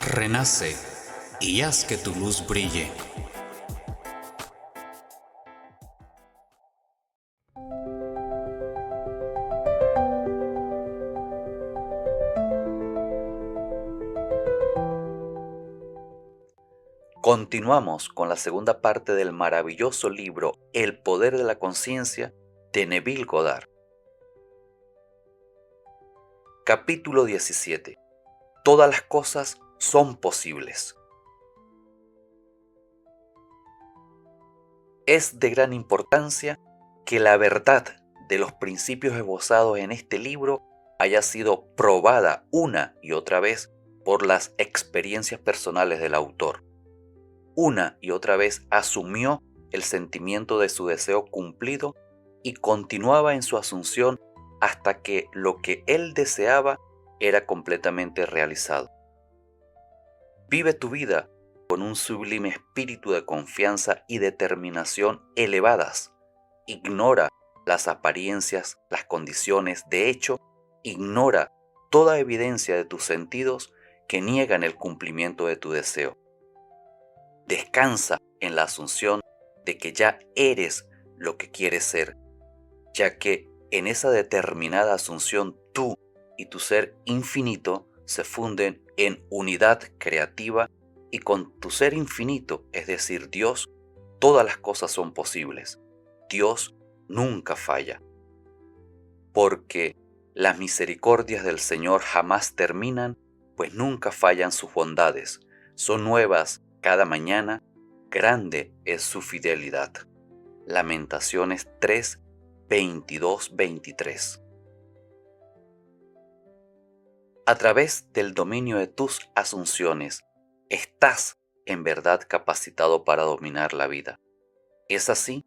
Renace y haz que tu luz brille. Continuamos con la segunda parte del maravilloso libro El poder de la conciencia de Neville Goddard. Capítulo 17. Todas las cosas son posibles. Es de gran importancia que la verdad de los principios esbozados en este libro haya sido probada una y otra vez por las experiencias personales del autor. Una y otra vez asumió el sentimiento de su deseo cumplido y continuaba en su asunción hasta que lo que él deseaba era completamente realizado. Vive tu vida con un sublime espíritu de confianza y determinación elevadas. Ignora las apariencias, las condiciones, de hecho, ignora toda evidencia de tus sentidos que niegan el cumplimiento de tu deseo. Descansa en la asunción de que ya eres lo que quieres ser, ya que en esa determinada asunción tú y tu ser infinito se funden en unidad creativa y con tu ser infinito, es decir, Dios, todas las cosas son posibles. Dios nunca falla, porque las misericordias del Señor jamás terminan, pues nunca fallan sus bondades, son nuevas cada mañana, grande es su fidelidad. Lamentaciones 3, 22, 23. A través del dominio de tus asunciones, estás en verdad capacitado para dominar la vida. Es así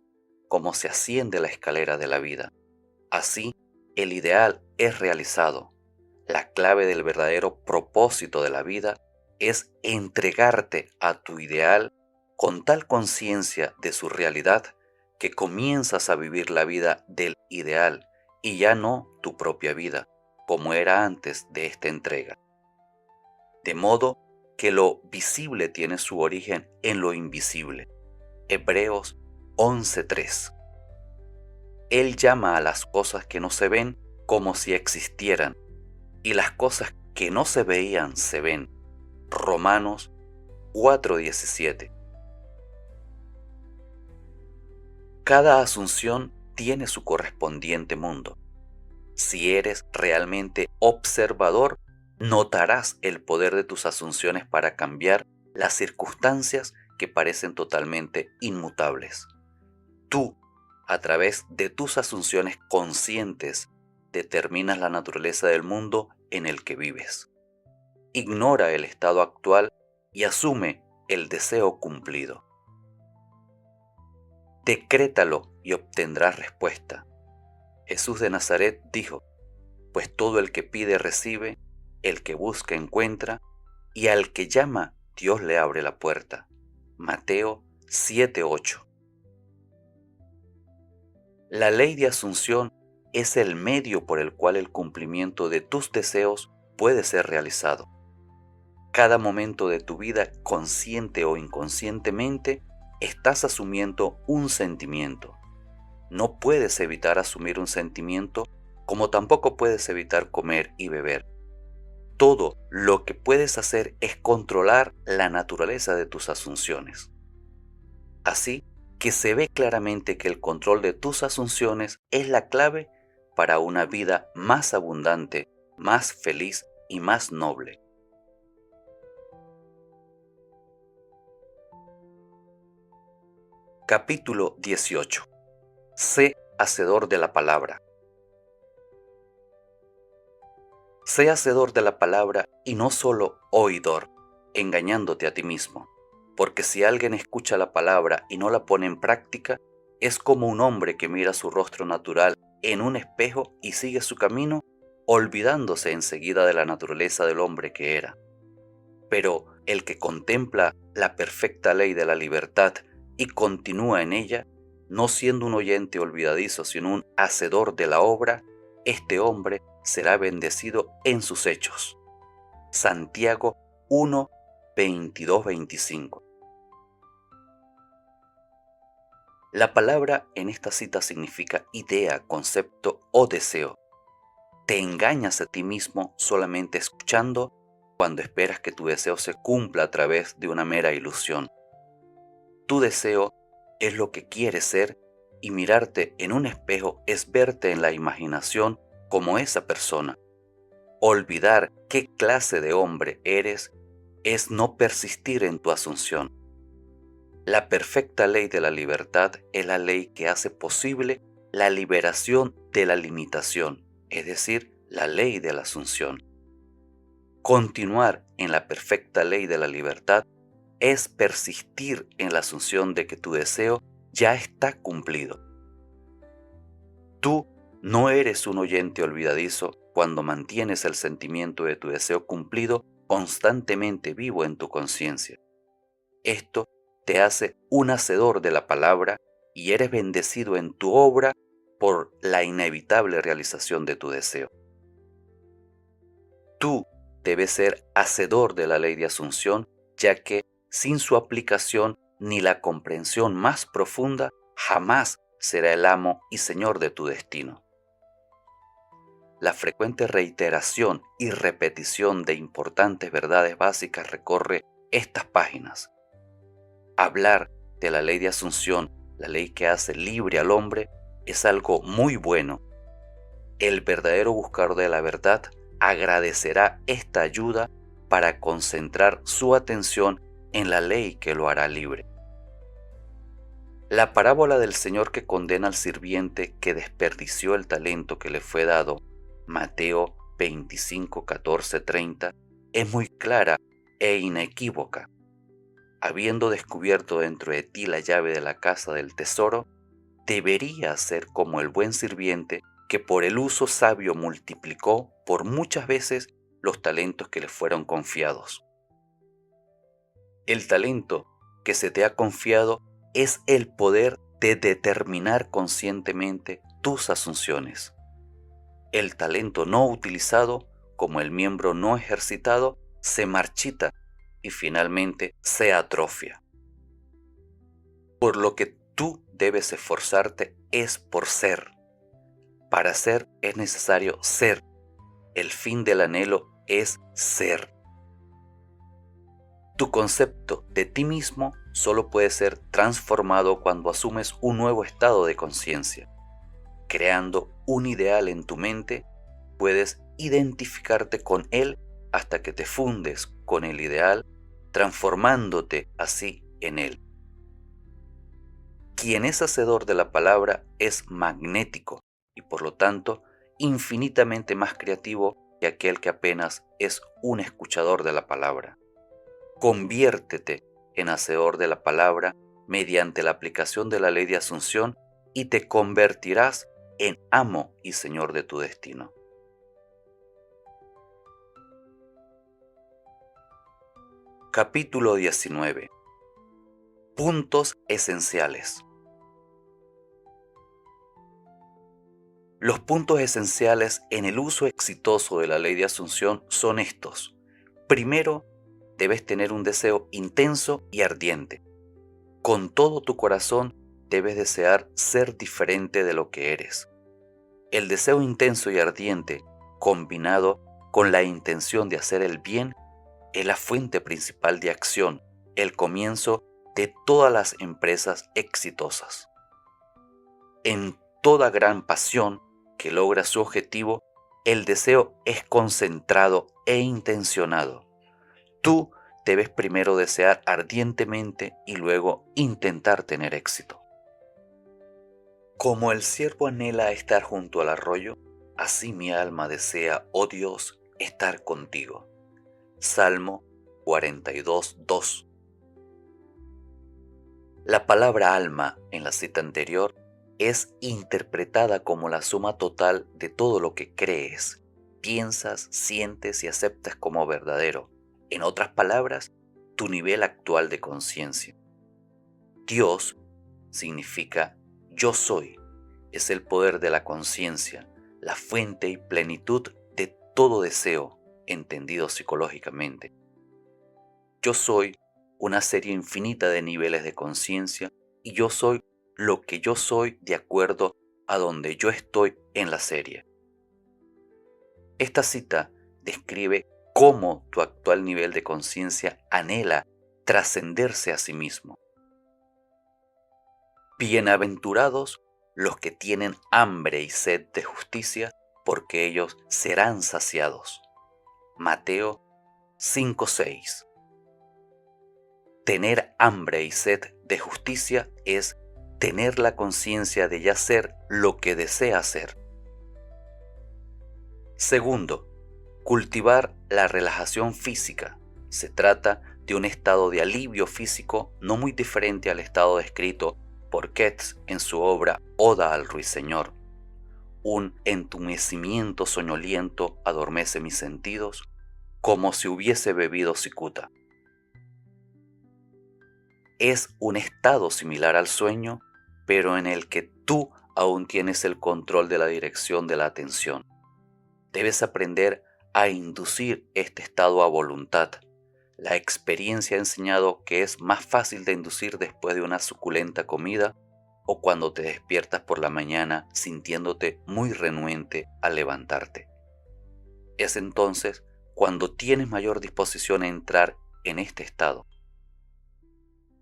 como se asciende la escalera de la vida. Así, el ideal es realizado. La clave del verdadero propósito de la vida es entregarte a tu ideal con tal conciencia de su realidad que comienzas a vivir la vida del ideal y ya no tu propia vida, como era antes de esta entrega. De modo que lo visible tiene su origen en lo invisible. Hebreos 11:3. Él llama a las cosas que no se ven como si existieran, y las cosas que no se veían se ven. Romanos 4:17. Cada asunción tiene su correspondiente mundo. Si eres realmente observador, notarás el poder de tus asunciones para cambiar las circunstancias que parecen totalmente inmutables. Tú, a través de tus asunciones conscientes, determinas la naturaleza del mundo en el que vives. Ignora el estado actual y asume el deseo cumplido. Decrétalo y obtendrás respuesta. Jesús de Nazaret dijo, pues todo el que pide recibe, el que busca encuentra, y al que llama Dios le abre la puerta. Mateo 7:8. La ley de asunción es el medio por el cual el cumplimiento de tus deseos puede ser realizado. Cada momento de tu vida, consciente o inconscientemente, estás asumiendo un sentimiento. No puedes evitar asumir un sentimiento, como tampoco puedes evitar comer y beber. Todo lo que puedes hacer es controlar la naturaleza de tus asunciones. Así que se ve claramente que el control de tus asunciones es la clave para una vida más abundante, más feliz y más noble. Capítulo 18. Sé hacedor de la palabra. Sé hacedor de la palabra y no solo oidor, engañándote a ti mismo. Porque si alguien escucha la palabra y no la pone en práctica, es como un hombre que mira su rostro natural en un espejo y sigue su camino, olvidándose enseguida de la naturaleza del hombre que era. Pero el que contempla la perfecta ley de la libertad y continúa en ella, no siendo un oyente olvidadizo, sino un hacedor de la obra, este hombre será bendecido en sus hechos. Santiago 1, 22-25. La palabra en esta cita significa idea, concepto o deseo. Te engañas a ti mismo solamente escuchando cuando esperas que tu deseo se cumpla a través de una mera ilusión. Tu deseo es lo que quieres ser y mirarte en un espejo es verte en la imaginación como esa persona. Olvidar qué clase de hombre eres es no persistir en tu asunción. La perfecta ley de la libertad es la ley que hace posible la liberación de la limitación, es decir, la ley de la asunción. Continuar en la perfecta ley de la libertad es persistir en la asunción de que tu deseo ya está cumplido. Tú no eres un oyente olvidadizo cuando mantienes el sentimiento de tu deseo cumplido constantemente vivo en tu conciencia. Esto te hace un hacedor de la palabra y eres bendecido en tu obra por la inevitable realización de tu deseo. Tú debes ser hacedor de la ley de asunción, ya que sin su aplicación ni la comprensión más profunda jamás será el amo y señor de tu destino. La frecuente reiteración y repetición de importantes verdades básicas recorre estas páginas. Hablar de la ley de asunción, la ley que hace libre al hombre, es algo muy bueno. El verdadero buscador de la verdad agradecerá esta ayuda para concentrar su atención en la ley que lo hará libre. La parábola del Señor que condena al sirviente que desperdició el talento que le fue dado, Mateo 25, 14, 30, es muy clara e inequívoca. Habiendo descubierto dentro de ti la llave de la casa del tesoro, deberías ser como el buen sirviente que por el uso sabio multiplicó por muchas veces los talentos que le fueron confiados. El talento que se te ha confiado es el poder de determinar conscientemente tus asunciones. El talento no utilizado, como el miembro no ejercitado, se marchita y finalmente se atrofia. Por lo que tú debes esforzarte es por ser. Para ser es necesario ser. El fin del anhelo es ser. Tu concepto de ti mismo solo puede ser transformado cuando asumes un nuevo estado de conciencia. Creando un ideal en tu mente, puedes identificarte con él hasta que te fundes con el ideal, transformándote así en él. Quien es hacedor de la palabra es magnético y por lo tanto infinitamente más creativo que aquel que apenas es un escuchador de la palabra. Conviértete en hacedor de la palabra mediante la aplicación de la ley de asunción y te convertirás en amo y señor de tu destino. Capítulo 19. Puntos esenciales. Los puntos esenciales en el uso exitoso de la ley de asunción son estos. Primero, debes tener un deseo intenso y ardiente. Con todo tu corazón debes desear ser diferente de lo que eres. El deseo intenso y ardiente, combinado con la intención de hacer el bien, es la fuente principal de acción, el comienzo de todas las empresas exitosas. En toda gran pasión que logra su objetivo, el deseo es concentrado e intencionado. Tú debes primero desear ardientemente y luego intentar tener éxito. Como el ciervo anhela estar junto al arroyo, así mi alma desea, oh Dios, estar contigo. Salmo 42:2. La palabra alma en la cita anterior es interpretada como la suma total de todo lo que crees, piensas, sientes y aceptas como verdadero. En otras palabras, tu nivel actual de conciencia. Dios significa yo soy, es el poder de la conciencia, la fuente y plenitud de todo deseo, entendido psicológicamente. Yo soy una serie infinita de niveles de conciencia y yo soy lo que yo soy de acuerdo a donde yo estoy en la serie. Esta cita describe cómo tu actual nivel de conciencia anhela trascenderse a sí mismo. Bienaventurados los que tienen hambre y sed de justicia, porque ellos serán saciados. Mateo 5:6. Tener hambre y sed de justicia es tener la conciencia de ya ser lo que desea ser. Segundo, cultivar la relajación física. Se trata de un estado de alivio físico no muy diferente al estado descrito por Keats en su obra Oda al Ruiseñor. Un entumecimiento soñoliento adormece mis sentidos, como si hubiese bebido cicuta. Es un estado similar al sueño, pero en el que tú aún tienes el control de la dirección de la atención. Debes aprender a inducir este estado a voluntad. La experiencia ha enseñado que es más fácil de inducir después de una suculenta comida o cuando te despiertas por la mañana sintiéndote muy renuente al levantarte. Es entonces cuando tienes mayor disposición a entrar en este estado.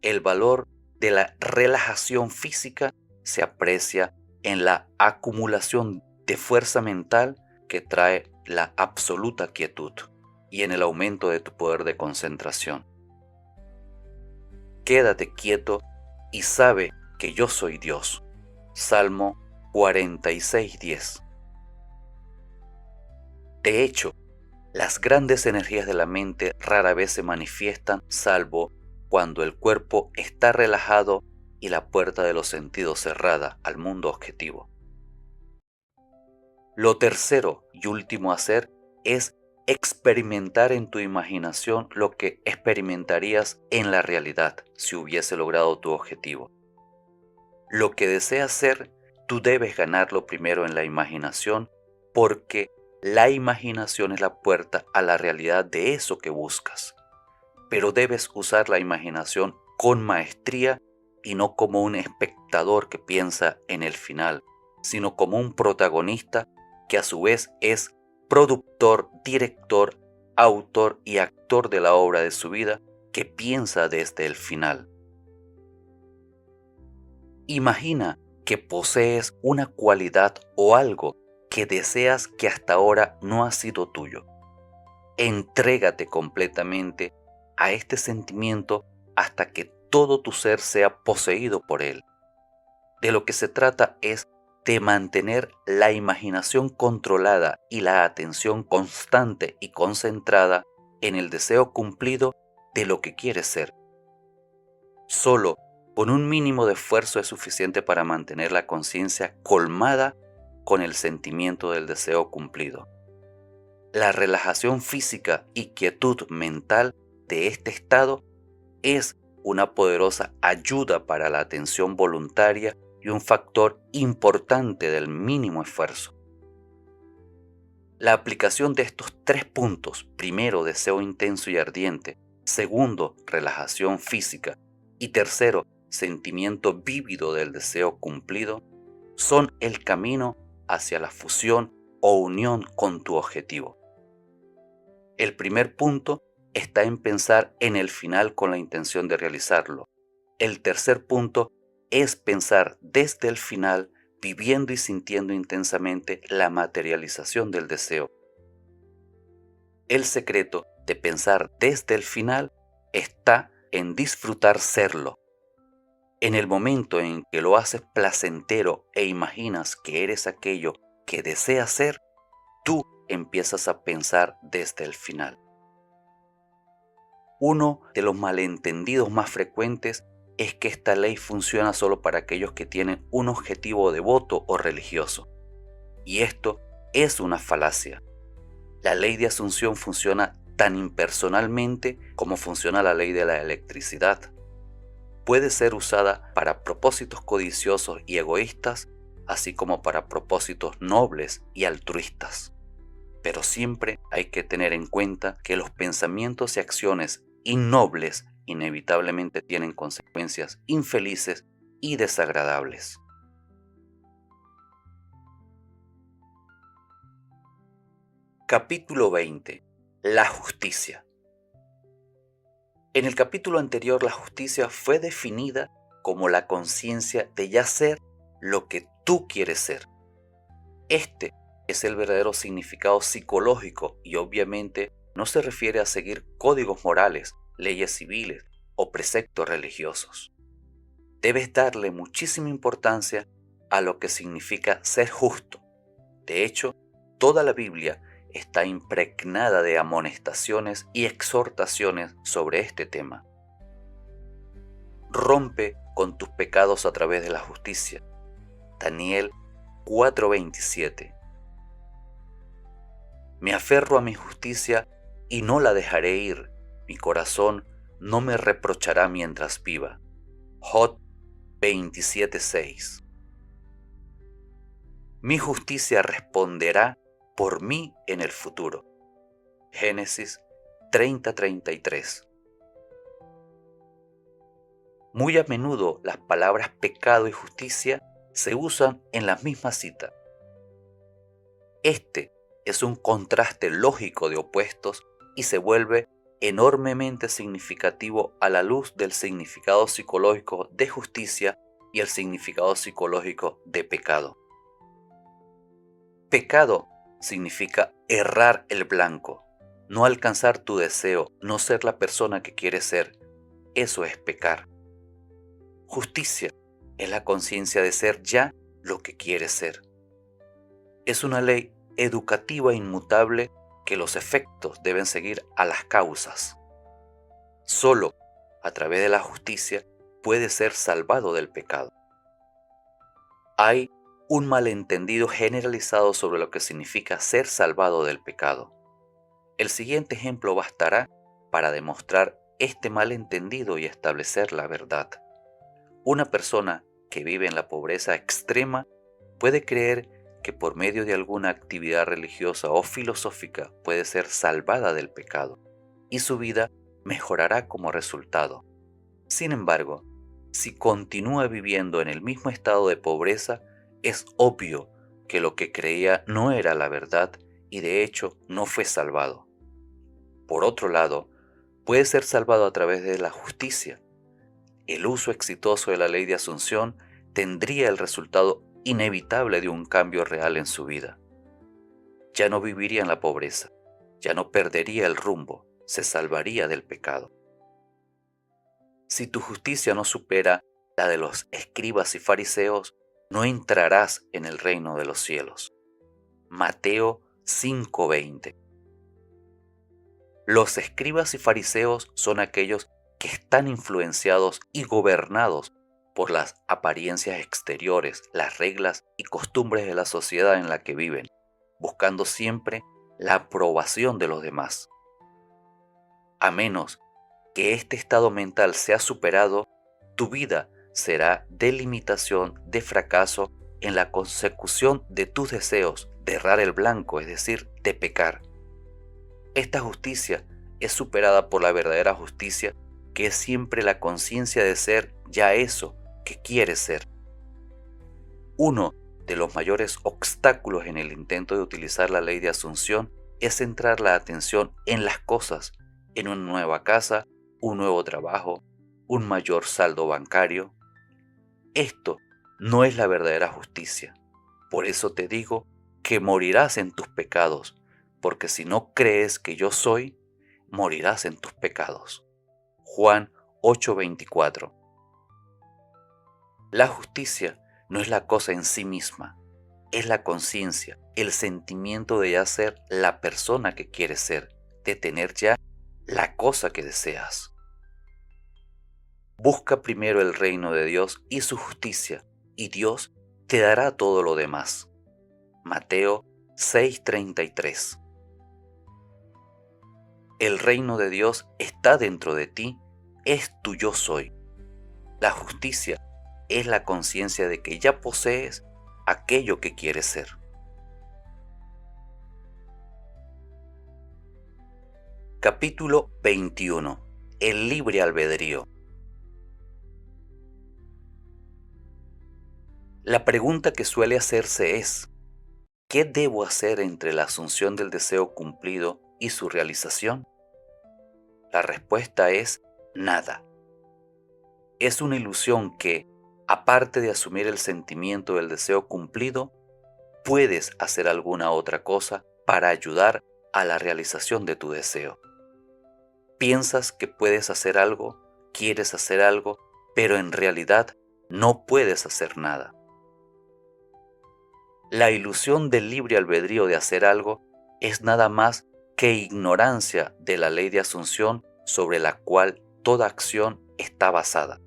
El valor de la relajación física se aprecia en la acumulación de fuerza mental que trae la absoluta quietud y en el aumento de tu poder de concentración. Quédate quieto y sabe que yo soy Dios. Salmo 46:10. De hecho, las grandes energías de la mente rara vez se manifiestan salvo cuando el cuerpo está relajado y la puerta de los sentidos cerrada al mundo objetivo. Lo tercero y último a hacer es experimentar en tu imaginación lo que experimentarías en la realidad si hubiese logrado tu objetivo. Lo que deseas ser, tú debes ganarlo primero en la imaginación, porque la imaginación es la puerta a la realidad de eso que buscas. Pero debes usar la imaginación con maestría y no como un espectador que piensa en el final, sino como un protagonista que a su vez es productor, director, autor y actor de la obra de su vida que piensa desde el final. Imagina que posees una cualidad o algo que deseas que hasta ahora no ha sido tuyo. Entrégate completamente a este sentimiento hasta que todo tu ser sea poseído por él. De lo que se trata es de mantener la imaginación controlada y la atención constante y concentrada en el deseo cumplido de lo que quieres ser. Solo con un mínimo de esfuerzo es suficiente para mantener la conciencia colmada con el sentimiento del deseo cumplido. La relajación física y quietud mental de este estado es una poderosa ayuda para la atención voluntaria y un factor importante del mínimo esfuerzo. La aplicación de estos 3 puntos, primero, deseo intenso y ardiente, segundo, relajación física y tercero, sentimiento vívido del deseo cumplido, son el camino hacia la fusión o unión con tu objetivo. El primer punto está en pensar en el final con la intención de realizarlo. El tercer punto es pensar desde el final, viviendo y sintiendo intensamente la materialización del deseo. El secreto de pensar desde el final está en disfrutar serlo. En el momento en que lo haces placentero e imaginas que eres aquello que deseas ser, tú empiezas a pensar desde el final. Uno de los malentendidos más frecuentes es que esta ley funciona solo para aquellos que tienen un objetivo devoto o religioso. Y esto es una falacia. La ley de asunción funciona tan impersonalmente como funciona la ley de la electricidad. Puede ser usada para propósitos codiciosos y egoístas, así como para propósitos nobles y altruistas. Pero siempre hay que tener en cuenta que los pensamientos y acciones innobles inevitablemente tienen consecuencias infelices y desagradables. Capítulo 20. La justicia. En el capítulo anterior, la justicia fue definida como la conciencia de ya ser lo que tú quieres ser. Este es el verdadero significado psicológico y obviamente no se refiere a seguir códigos morales, leyes civiles o preceptos religiosos. Debes darle muchísima importancia a lo que significa ser justo. De hecho, toda la Biblia está impregnada de amonestaciones y exhortaciones sobre este tema. Rompe con tus pecados a través de la justicia. Daniel 4:27. Me aferro a mi justicia y no la dejaré ir. Mi corazón no me reprochará mientras viva. Job 27:6. Mi justicia responderá por mí en el futuro. Génesis 30:33. Muy a menudo las palabras pecado y justicia se usan en la misma cita. Este es un contraste lógico de opuestos y se vuelve enormemente significativo a la luz del significado psicológico de justicia y el significado psicológico de pecado. Pecado significa errar el blanco, no alcanzar tu deseo, no ser la persona que quieres ser. Eso es pecar. Justicia es la conciencia de ser ya lo que quieres ser. Es una ley educativa inmutable que los efectos deben seguir a las causas. Solo a través de la justicia puede ser salvado del pecado. Hay un malentendido generalizado sobre lo que significa ser salvado del pecado. El siguiente ejemplo bastará para demostrar este malentendido y establecer la verdad. Una persona que vive en la pobreza extrema puede creer que por medio de alguna actividad religiosa o filosófica puede ser salvada del pecado y su vida mejorará como resultado. Sin embargo, si continúa viviendo en el mismo estado de pobreza, es obvio que lo que creía no era la verdad y de hecho no fue salvado. Por otro lado, puede ser salvado a través de la justicia. El uso exitoso de la ley de Asunción tendría el resultado inevitable de un cambio real en su vida. Ya no viviría en la pobreza, ya no perdería el rumbo, se salvaría del pecado. Si tu justicia no supera la de los escribas y fariseos, no entrarás en el reino de los cielos. Mateo 5:20. Los escribas y fariseos son aquellos que están influenciados y gobernados por las apariencias exteriores, las reglas y costumbres de la sociedad en la que viven, buscando siempre la aprobación de los demás. A menos que este estado mental sea superado, tu vida será de limitación, de fracaso en la consecución de tus deseos, de errar el blanco, es decir, de pecar. Esta justicia es superada por la verdadera justicia, que es siempre la conciencia de ser ya eso que quieres ser. Uno de los mayores obstáculos en el intento de utilizar la ley de Asunción es centrar la atención en las cosas, en una nueva casa, un nuevo trabajo, un mayor saldo bancario. Esto no es la verdadera justicia. Por eso te digo que morirás en tus pecados, porque si no crees que yo soy, morirás en tus pecados. Juan 8:24. La justicia no es la cosa en sí misma, es la conciencia, el sentimiento de ya ser la persona que quieres ser, de tener ya la cosa que deseas. Busca primero el reino de Dios y su justicia, y Dios te dará todo lo demás. Mateo 6:33. El reino de Dios está dentro de ti, es tu yo soy. La justicia es la conciencia de que ya posees aquello que quieres ser. Capítulo 21. el libre albedrío. La pregunta que suele hacerse es, ¿qué debo hacer entre la asunción del deseo cumplido y su realización? La respuesta es nada. Es una ilusión que, aparte de asumir el sentimiento del deseo cumplido, puedes hacer alguna otra cosa para ayudar a la realización de tu deseo. Piensas que puedes hacer algo, quieres hacer algo, pero en realidad no puedes hacer nada. La ilusión del libre albedrío de hacer algo es nada más que ignorancia de la ley de asunción sobre la cual toda acción está basada.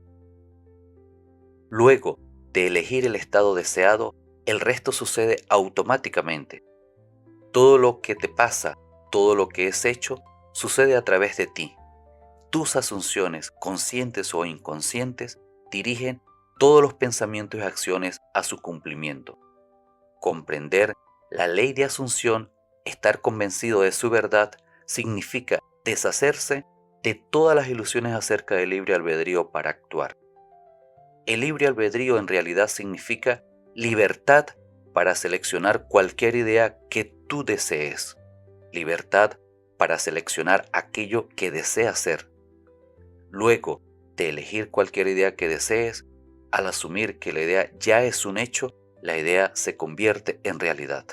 Luego de elegir el estado deseado, el resto sucede automáticamente. Todo lo que te pasa, todo lo que es hecho, sucede a través de ti. Tus asunciones, conscientes o inconscientes, dirigen todos los pensamientos y acciones a su cumplimiento. Comprender la ley de asunción, estar convencido de su verdad, significa deshacerse de todas las ilusiones acerca del libre albedrío para actuar. El libre albedrío en realidad significa libertad para seleccionar cualquier idea que tú desees, libertad para seleccionar aquello que deseas ser. Luego de elegir cualquier idea que desees, al asumir que la idea ya es un hecho, la idea se convierte en realidad.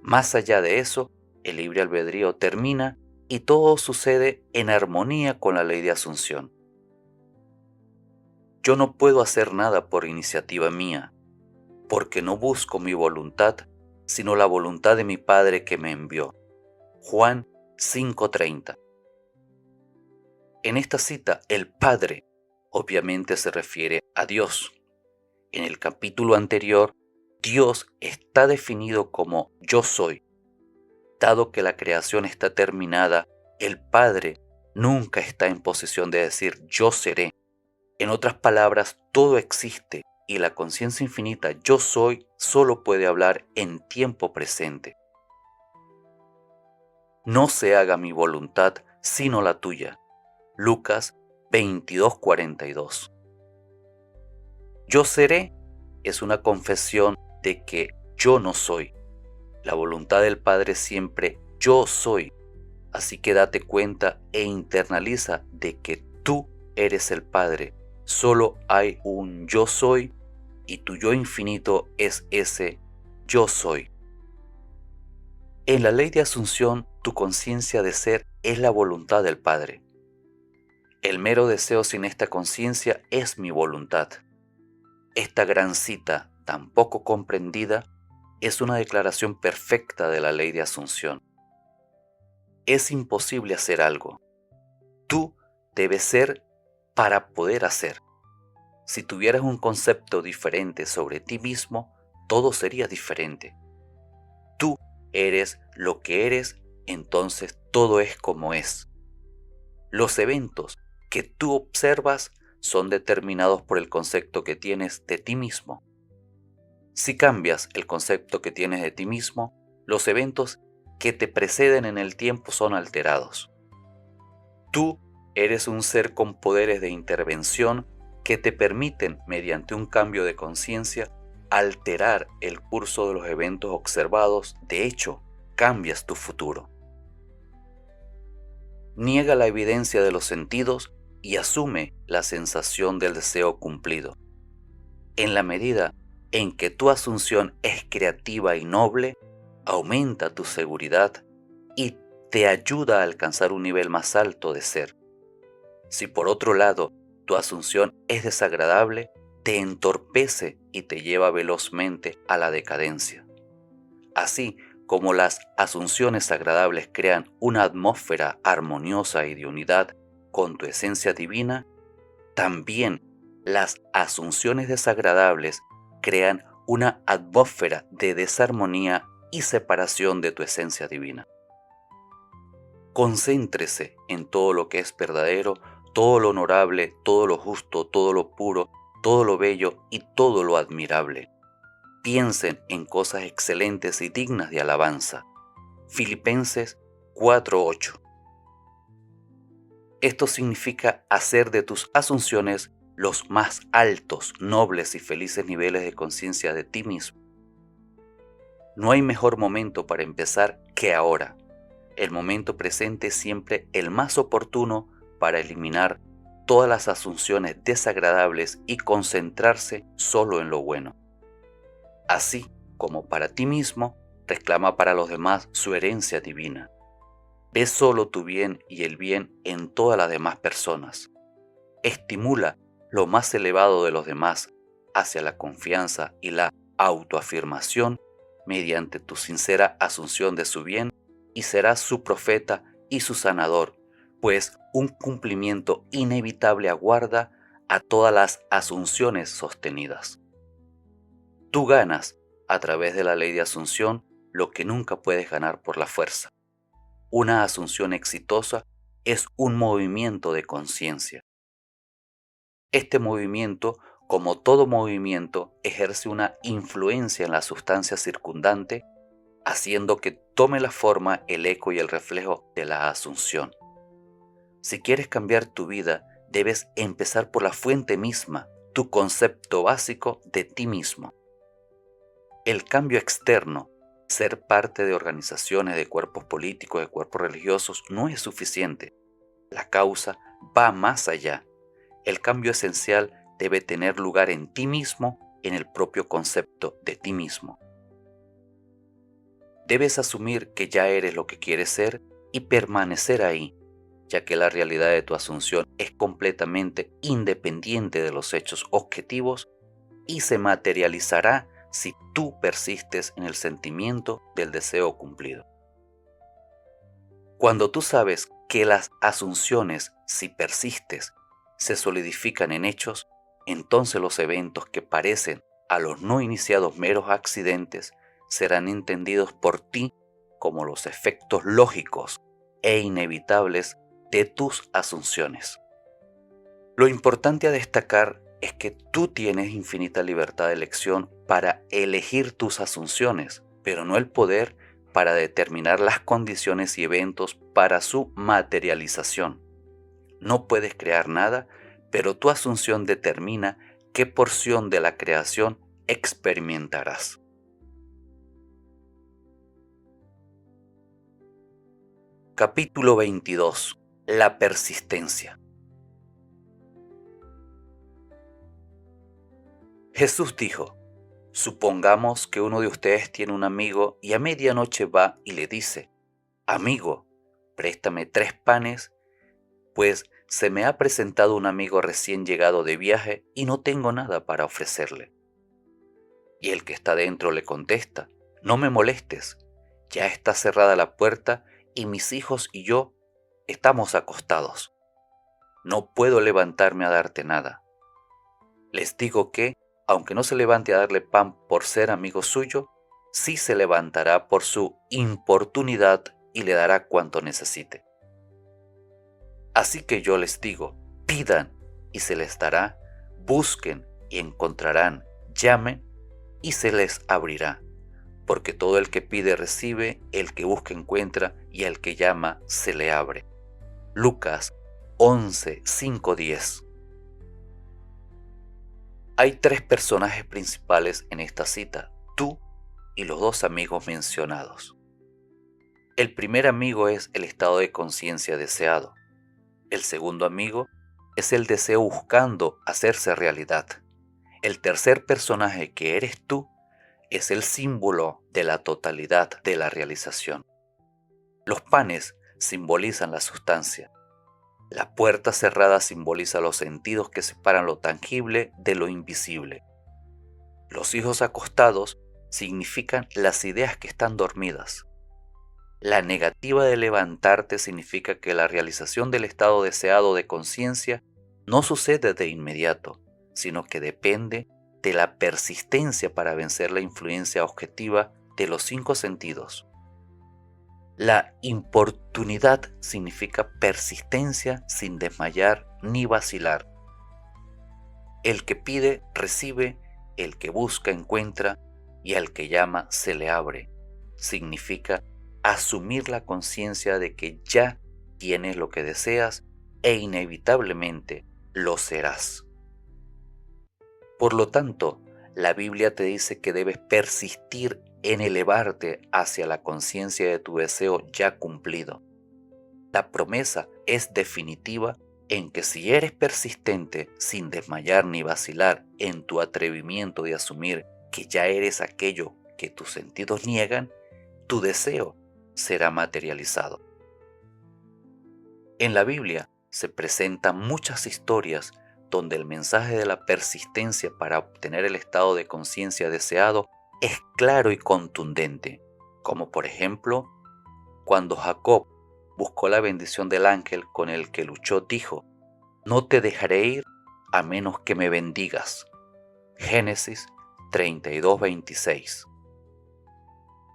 Más allá de eso, el libre albedrío termina y todo sucede en armonía con la ley de asunción. Yo no puedo hacer nada por iniciativa mía, porque no busco mi voluntad, sino la voluntad de mi Padre que me envió. Juan 5:30. En esta cita, el Padre obviamente se refiere a Dios. En el capítulo anterior, Dios está definido como yo soy. Dado que la creación está terminada, el Padre nunca está en posición de decir yo seré. En otras palabras, todo existe y la conciencia infinita yo soy solo puede hablar en tiempo presente. No se haga mi voluntad sino la tuya. Lucas 22:42. Yo seré es una confesión de que yo no soy. La voluntad del Padre siempre yo soy. Así que date cuenta e internaliza de que tú eres el Padre. Solo hay un yo soy y tu yo infinito es ese yo soy. En la ley de asunción, tu conciencia de ser es la voluntad del Padre. El mero deseo sin esta conciencia es mi voluntad. Esta gran cita, tan poco comprendida, es una declaración perfecta de la ley de asunción. Es imposible hacer algo. Tú debes ser para poder hacer. Si tuvieras un concepto diferente sobre ti mismo, todo sería diferente. Tú eres lo que eres, entonces todo es como es. Los eventos que tú observas son determinados por el concepto que tienes de ti mismo. Si cambias el concepto que tienes de ti mismo, los eventos que te preceden en el tiempo son alterados. Tú eres un ser con poderes de intervención que te permiten, mediante un cambio de conciencia, alterar el curso de los eventos observados. De hecho, cambias tu futuro. Niega la evidencia de los sentidos y asume la sensación del deseo cumplido. En la medida en que tu asunción es creativa y noble, aumenta tu seguridad y te ayuda a alcanzar un nivel más alto de ser. Si por otro lado tu asunción es desagradable, te entorpece y te lleva velozmente a la decadencia. Así como las asunciones agradables crean una atmósfera armoniosa y de unidad con tu esencia divina, también las asunciones desagradables crean una atmósfera de desarmonía y separación de tu esencia divina. Concéntrese en todo lo que es verdadero, todo lo honorable, todo lo justo, todo lo puro, todo lo bello y todo lo admirable. Piensen en cosas excelentes y dignas de alabanza. Filipenses 4:8. Esto significa hacer de tus asunciones los más altos, nobles y felices niveles de conciencia de ti mismo. No hay mejor momento para empezar que ahora. El momento presente es siempre el más oportuno para eliminar todas las asunciones desagradables y concentrarse solo en lo bueno. Así como para ti mismo, reclama para los demás su herencia divina. Ve solo tu bien y el bien en todas las demás personas. Estimula lo más elevado de los demás hacia la confianza y la autoafirmación mediante tu sincera asunción de su bien y serás su profeta y su sanador, pues un cumplimiento inevitable aguarda a todas las asunciones sostenidas. Tú ganas, a través de la ley de asunción, lo que nunca puedes ganar por la fuerza. Una asunción exitosa es un movimiento de conciencia. Este movimiento, como todo movimiento, ejerce una influencia en la sustancia circundante, haciendo que tome la forma, el eco y el reflejo de la asunción. Si quieres cambiar tu vida, debes empezar por la fuente misma, tu concepto básico de ti mismo. El cambio externo, ser parte de organizaciones, de cuerpos políticos, de cuerpos religiosos, no es suficiente. La causa va más allá. El cambio esencial debe tener lugar en ti mismo, en el propio concepto de ti mismo. Debes asumir que ya eres lo que quieres ser y permanecer ahí, ya que la realidad de tu asunción es completamente independiente de los hechos objetivos y se materializará si tú persistes en el sentimiento del deseo cumplido. Cuando tú sabes que las asunciones, si persistes, se solidifican en hechos, entonces los eventos que parecen a los no iniciados meros accidentes serán entendidos por ti como los efectos lógicos e inevitables de tus asunciones. Lo importante a destacar es que tú tienes infinita libertad de elección para elegir tus asunciones, pero no el poder para determinar las condiciones y eventos para su materialización. No puedes crear nada, pero tu asunción determina qué porción de la creación experimentarás. Capítulo 22. La persistencia. Jesús dijo: supongamos que uno de ustedes tiene un amigo y a medianoche va y le dice: amigo, préstame 3 panes, pues se me ha presentado un amigo recién llegado de viaje y no tengo nada para ofrecerle. Y el que está dentro le contesta: no me molestes, ya está cerrada la puerta y mis hijos y yo estamos acostados. No puedo levantarme a darte nada. Les digo que, aunque no se levante a darle pan por ser amigo suyo, sí se levantará por su importunidad y le dará cuanto necesite. Así que yo les digo: pidan y se les dará, busquen y encontrarán, llamen y se les abrirá. Porque todo el que pide recibe, el que busca encuentra y al que llama se le abre. Lucas 11:5-10. Hay 3 personajes principales en esta cita: tú y los 2 amigos mencionados. El primer amigo es el estado de conciencia deseado. El segundo amigo es el deseo buscando hacerse realidad. El tercer personaje, que eres tú, es el símbolo de la totalidad de la realización. Los panes simbolizan la sustancia. La puerta cerrada simboliza los sentidos que separan lo tangible de lo invisible. Los hijos acostados significan las ideas que están dormidas. La negativa de levantarte significa que la realización del estado deseado de conciencia no sucede de inmediato, sino que depende de la persistencia para vencer la influencia objetiva de los 5 sentidos. La importunidad significa persistencia sin desmayar ni vacilar. El que pide, recibe; el que busca, encuentra; y al que llama, se le abre. Significa asumir la conciencia de que ya tienes lo que deseas e inevitablemente lo serás. Por lo tanto, la Biblia te dice que debes persistir en elevarte hacia la conciencia de tu deseo ya cumplido. La promesa es definitiva en que si eres persistente sin desmayar ni vacilar en tu atrevimiento de asumir que ya eres aquello que tus sentidos niegan, tu deseo será materializado. En la Biblia se presentan muchas historias donde el mensaje de la persistencia para obtener el estado de conciencia deseado es claro y contundente, como por ejemplo, cuando Jacob buscó la bendición del ángel con el que luchó, dijo: no te dejaré ir a menos que me bendigas. Génesis 32:26.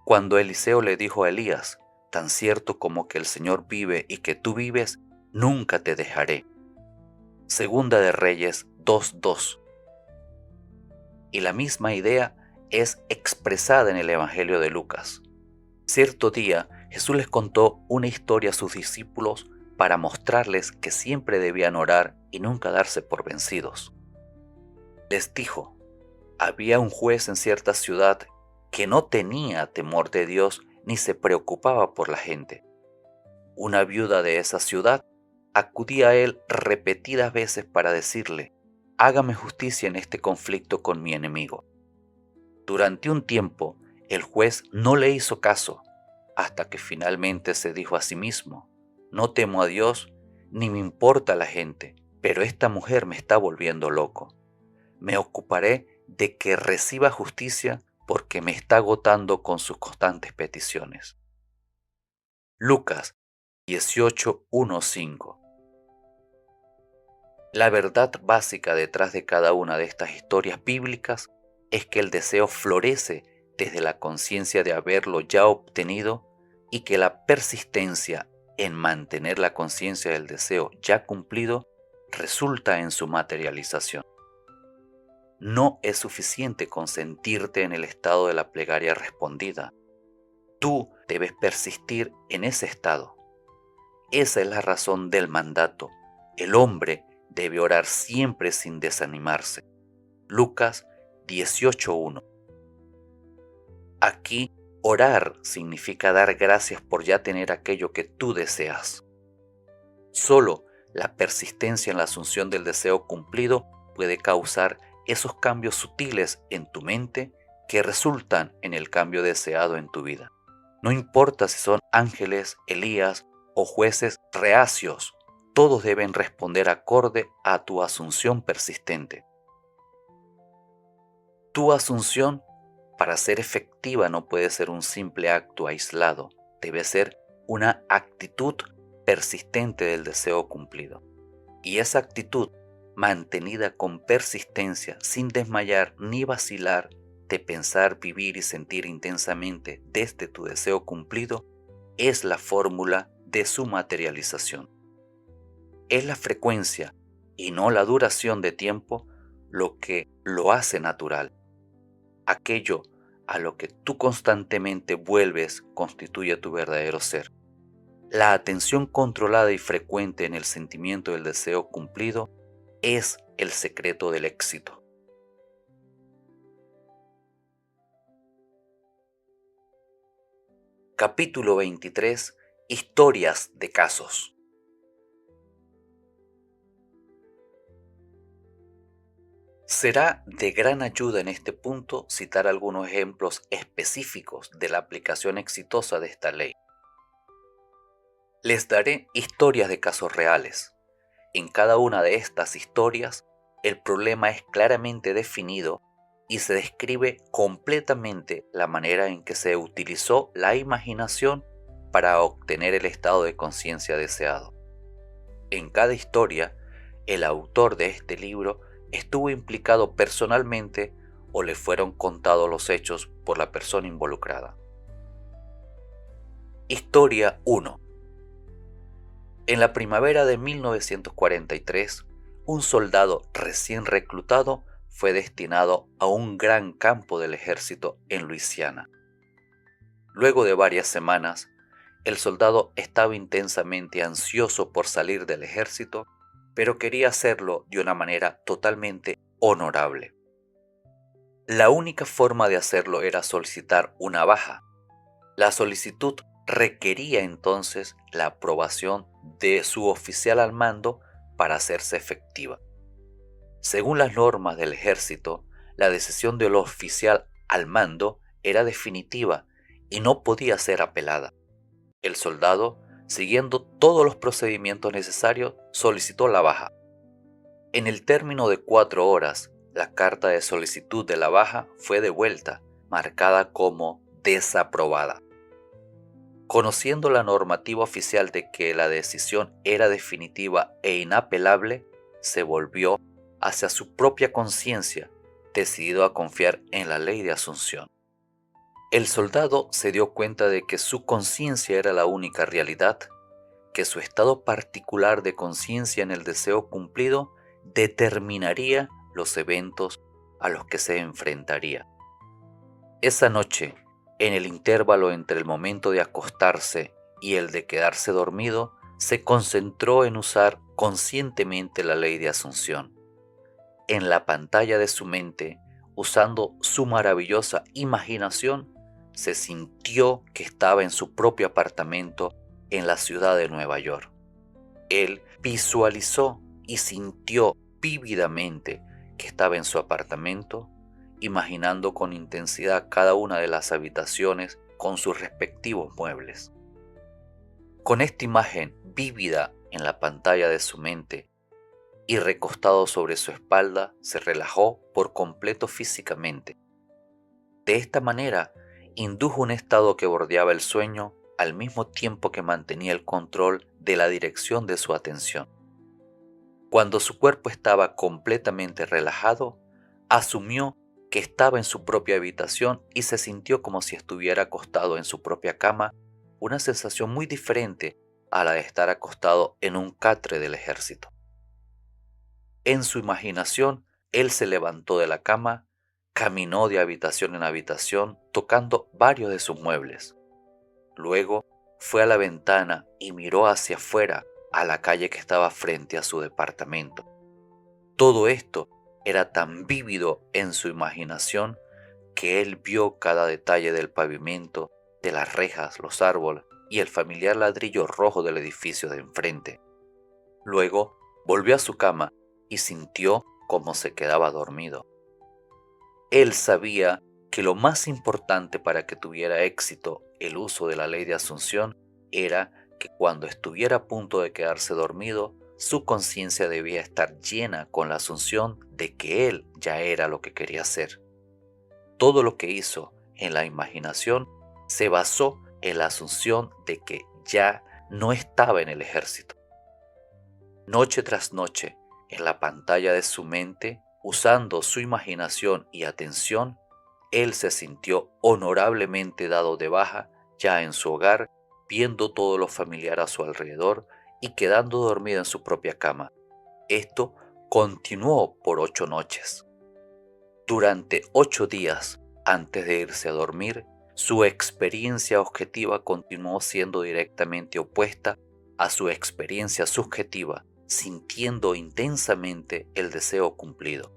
Cuando Eliseo le dijo a Elías: tan cierto como que el Señor vive y que tú vives, nunca te dejaré. Segunda de Reyes 2:2. Y la misma idea es expresada en el Evangelio de Lucas. Cierto día, Jesús les contó una historia a sus discípulos para mostrarles que siempre debían orar y nunca darse por vencidos. Les dijo: había un juez en cierta ciudad que no tenía temor de Dios ni se preocupaba por la gente. Una viuda de esa ciudad acudía a él repetidas veces para decirle: hágame justicia en este conflicto con mi enemigo. Durante un tiempo, el juez no le hizo caso, hasta que finalmente se dijo a sí mismo: no temo a Dios, ni me importa la gente, pero esta mujer me está volviendo loco. Me ocuparé de que reciba justicia porque me está agotando con sus constantes peticiones. Lucas 18:1-5. La verdad básica detrás de cada una de estas historias bíblicas es que el deseo florece desde la conciencia de haberlo ya obtenido y que la persistencia en mantener la conciencia del deseo ya cumplido resulta en su materialización. No es suficiente con sentirte en el estado de la plegaria respondida. Tú debes persistir en ese estado. Esa es la razón del mandato. El hombre debe orar siempre sin desanimarse. Lucas 18:1. Aquí, orar significa dar gracias por ya tener aquello que tú deseas. Solo la persistencia en la asunción del deseo cumplido puede causar esos cambios sutiles en tu mente que resultan en el cambio deseado en tu vida. No importa si son ángeles, Elías o jueces reacios, todos deben responder acorde a tu asunción persistente. Tu asunción, para ser efectiva, no puede ser un simple acto aislado, debe ser una actitud persistente del deseo cumplido. Y esa actitud, mantenida con persistencia, sin desmayar ni vacilar, de pensar, vivir y sentir intensamente desde tu deseo cumplido, es la fórmula de su materialización. Es la frecuencia y no la duración de tiempo lo que lo hace natural. Aquello a lo que tú constantemente vuelves constituye tu verdadero ser. La atención controlada y frecuente en el sentimiento del deseo cumplido es el secreto del éxito. Capítulo 23. Historias de casos. Será de gran ayuda en este punto citar algunos ejemplos específicos de la aplicación exitosa de esta ley. Les daré historias de casos reales. En cada una de estas historias, el problema es claramente definido y se describe completamente la manera en que se utilizó la imaginación para obtener el estado de conciencia deseado. En cada historia, el autor de este libro estuvo implicado personalmente o le fueron contados los hechos por la persona involucrada. Historia 1. En la primavera de 1943, un soldado recién reclutado fue destinado a un gran campo del ejército en Luisiana. Luego de varias semanas, El soldado estaba intensamente ansioso por salir del ejército, pero quería hacerlo de una manera totalmente honorable. La única forma de hacerlo era solicitar una baja. La solicitud requería entonces la aprobación de su oficial al mando para hacerse efectiva. Según las normas del ejército, la decisión del oficial al mando era definitiva y no podía ser apelada. El soldado, siguiendo todos los procedimientos necesarios, solicitó la baja. En el término de 4 horas, la carta de solicitud de la baja fue devuelta, marcada como desaprobada. Conociendo la normativa oficial de que la decisión era definitiva e inapelable, se volvió hacia su propia conciencia, decidido a confiar en la ley de Asunción. El soldado se dio cuenta de que su conciencia era la única realidad, que su estado particular de conciencia en el deseo cumplido determinaría los eventos a los que se enfrentaría. Esa noche, en el intervalo entre el momento de acostarse y el de quedarse dormido, se concentró en usar conscientemente la ley de Asunción. En la pantalla de su mente, usando su maravillosa imaginación, se sintió que estaba en su propio apartamento en la ciudad de Nueva York. Él visualizó y sintió vívidamente que estaba en su apartamento, imaginando con intensidad cada una de las habitaciones con sus respectivos muebles. Con esta imagen vívida en la pantalla de su mente y recostado sobre su espalda, se relajó por completo físicamente. De esta manera, indujo un estado que bordeaba el sueño al mismo tiempo que mantenía el control de la dirección de su atención. Cuando su cuerpo estaba completamente relajado, asumió que estaba en su propia habitación y se sintió como si estuviera acostado en su propia cama, una sensación muy diferente a la de estar acostado en un catre del ejército. En su imaginación, él se levantó de la cama, caminó de habitación en habitación, tocando varios de sus muebles. Luego fue a la ventana y miró hacia afuera, a la calle que estaba frente a su departamento. Todo esto era tan vívido en su imaginación que él vio cada detalle del pavimento, de las rejas, los árboles y el familiar ladrillo rojo del edificio de enfrente. Luego volvió a su cama y sintió cómo se quedaba dormido. Él sabía que lo más importante para que tuviera éxito el uso de la ley de Asunción era que cuando estuviera a punto de quedarse dormido, su conciencia debía estar llena con la asunción de que él ya era lo que quería ser. Todo lo que hizo en la imaginación se basó en la asunción de que ya no estaba en el ejército. Noche tras noche, en la pantalla de su mente, usando su imaginación y atención, él se sintió honorablemente dado de baja ya en su hogar, viendo todo lo familiar a su alrededor y quedando dormido en su propia cama. Esto continuó por 8 noches. Durante 8 días, antes de irse a dormir, su experiencia objetiva continuó siendo directamente opuesta a su experiencia subjetiva, sintiendo intensamente el deseo cumplido.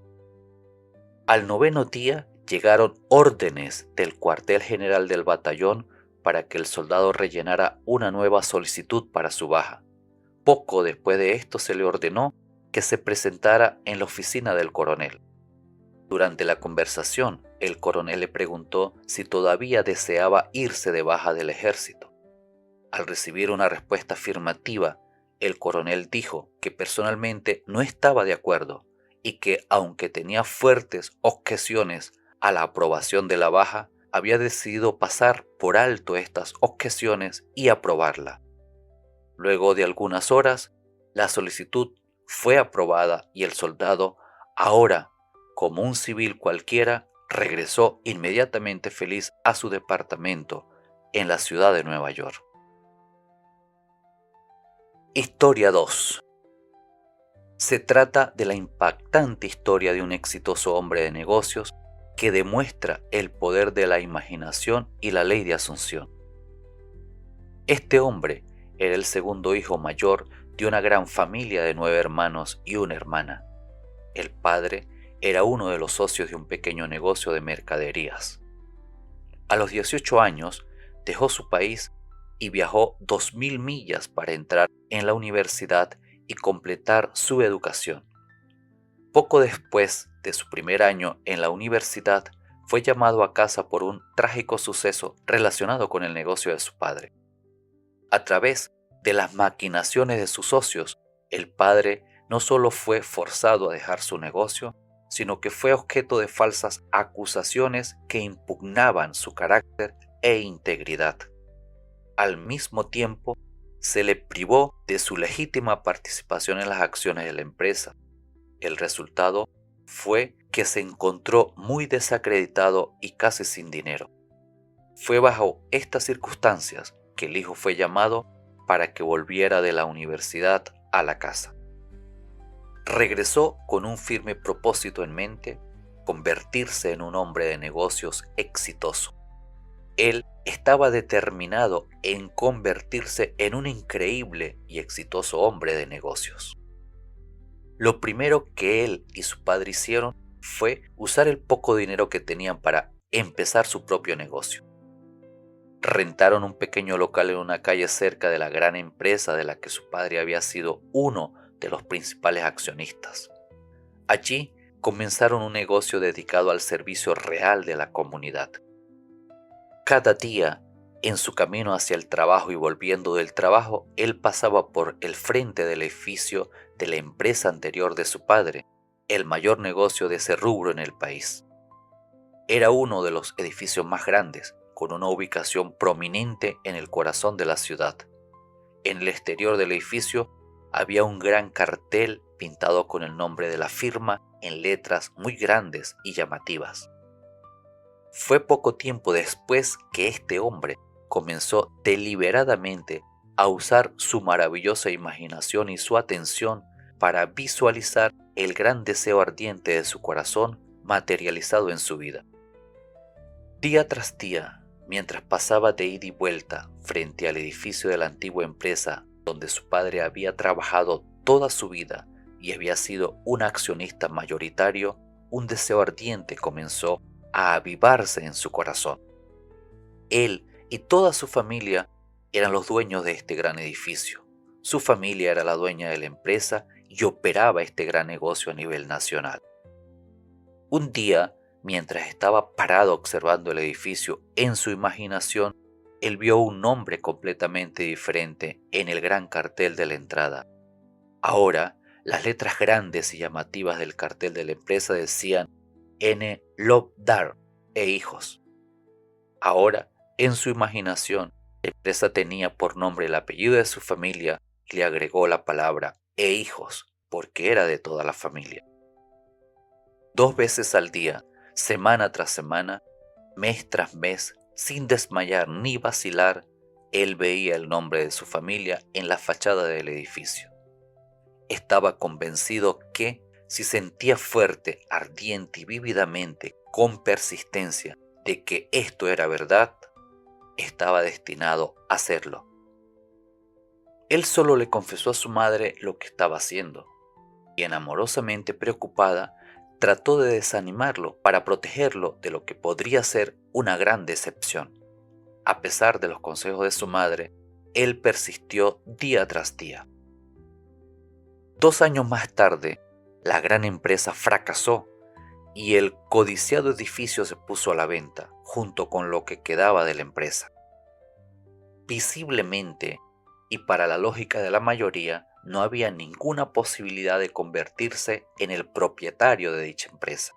Al 9º día llegaron órdenes del cuartel general del batallón para que el soldado rellenara una nueva solicitud para su baja. Poco después de esto se le ordenó que se presentara en la oficina del coronel. Durante la conversación, el coronel le preguntó si todavía deseaba irse de baja del ejército. Al recibir una respuesta afirmativa, el coronel dijo que personalmente no estaba de acuerdo y que, aunque tenía fuertes objeciones a la aprobación de la baja, había decidido pasar por alto estas objeciones y aprobarla. Luego de algunas horas, la solicitud fue aprobada y el soldado, ahora como un civil cualquiera, regresó inmediatamente feliz a su departamento en la ciudad de Nueva York. Historia 2. Se trata de la impactante historia de un exitoso hombre de negocios que demuestra el poder de la imaginación y la ley de Asunción. Este hombre era el segundo hijo mayor de una gran familia de 9 hermanos y una hermana. El padre era uno de los socios de un pequeño negocio de mercaderías. A los 18 años dejó su país y viajó 2000 millas para entrar en la universidad y completar su educación. Poco después de su primer año en la universidad, fue llamado a casa por un trágico suceso relacionado con el negocio de su padre. A través de las maquinaciones de sus socios, el padre no solo fue forzado a dejar su negocio, sino que fue objeto de falsas acusaciones que impugnaban su carácter e integridad. Al mismo tiempo, se le privó de su legítima participación en las acciones de la empresa. El resultado fue que se encontró muy desacreditado y casi sin dinero. Fue bajo estas circunstancias que el hijo fue llamado para que volviera de la universidad a la casa. Regresó con un firme propósito en mente: convertirse en un hombre de negocios exitoso. Él estaba determinado en convertirse en un increíble y exitoso hombre de negocios. Lo primero que él y su padre hicieron fue usar el poco dinero que tenían para empezar su propio negocio. Rentaron un pequeño local en una calle cerca de la gran empresa de la que su padre había sido uno de los principales accionistas. Allí comenzaron un negocio dedicado al servicio real de la comunidad. Cada día, en su camino hacia el trabajo y volviendo del trabajo, él pasaba por el frente del edificio de la empresa anterior de su padre, el mayor negocio de ese rubro en el país. Era uno de los edificios más grandes, con una ubicación prominente en el corazón de la ciudad. En el exterior del edificio había un gran cartel pintado con el nombre de la firma en letras muy grandes y llamativas. Fue poco tiempo después que este hombre comenzó deliberadamente a usar su maravillosa imaginación y su atención para visualizar el gran deseo ardiente de su corazón materializado en su vida. Día tras día, mientras pasaba de ida y vuelta frente al edificio de la antigua empresa donde su padre había trabajado toda su vida y había sido un accionista mayoritario, un deseo ardiente comenzó a avivarse en su corazón. Él y toda su familia eran los dueños de este gran edificio. Su familia era la dueña de la empresa y operaba este gran negocio a nivel nacional. Un día, mientras estaba parado observando el edificio, en su imaginación, él vio un nombre completamente diferente en el gran cartel de la entrada. Ahora, las letras grandes y llamativas del cartel de la empresa decían N. Lobdar e hijos. Ahora, en su imaginación, la empresa tenía por nombre el apellido de su familia y le agregó la palabra e hijos, porque era de toda la familia. 2 veces al día, semana tras semana, mes tras mes, sin desmayar ni vacilar, él veía el nombre de su familia en la fachada del edificio. Estaba convencido que, si sentía fuerte, ardiente y vívidamente, con persistencia, de que esto era verdad, estaba destinado a hacerlo. Él solo le confesó a su madre lo que estaba haciendo, quien, amorosamente preocupada, trató de desanimarlo para protegerlo de lo que podría ser una gran decepción. A pesar de los consejos de su madre, él persistió día tras día. 2 años más tarde, la gran empresa fracasó y el codiciado edificio se puso a la venta, junto con lo que quedaba de la empresa. Visiblemente, y para la lógica de la mayoría, no había ninguna posibilidad de convertirse en el propietario de dicha empresa.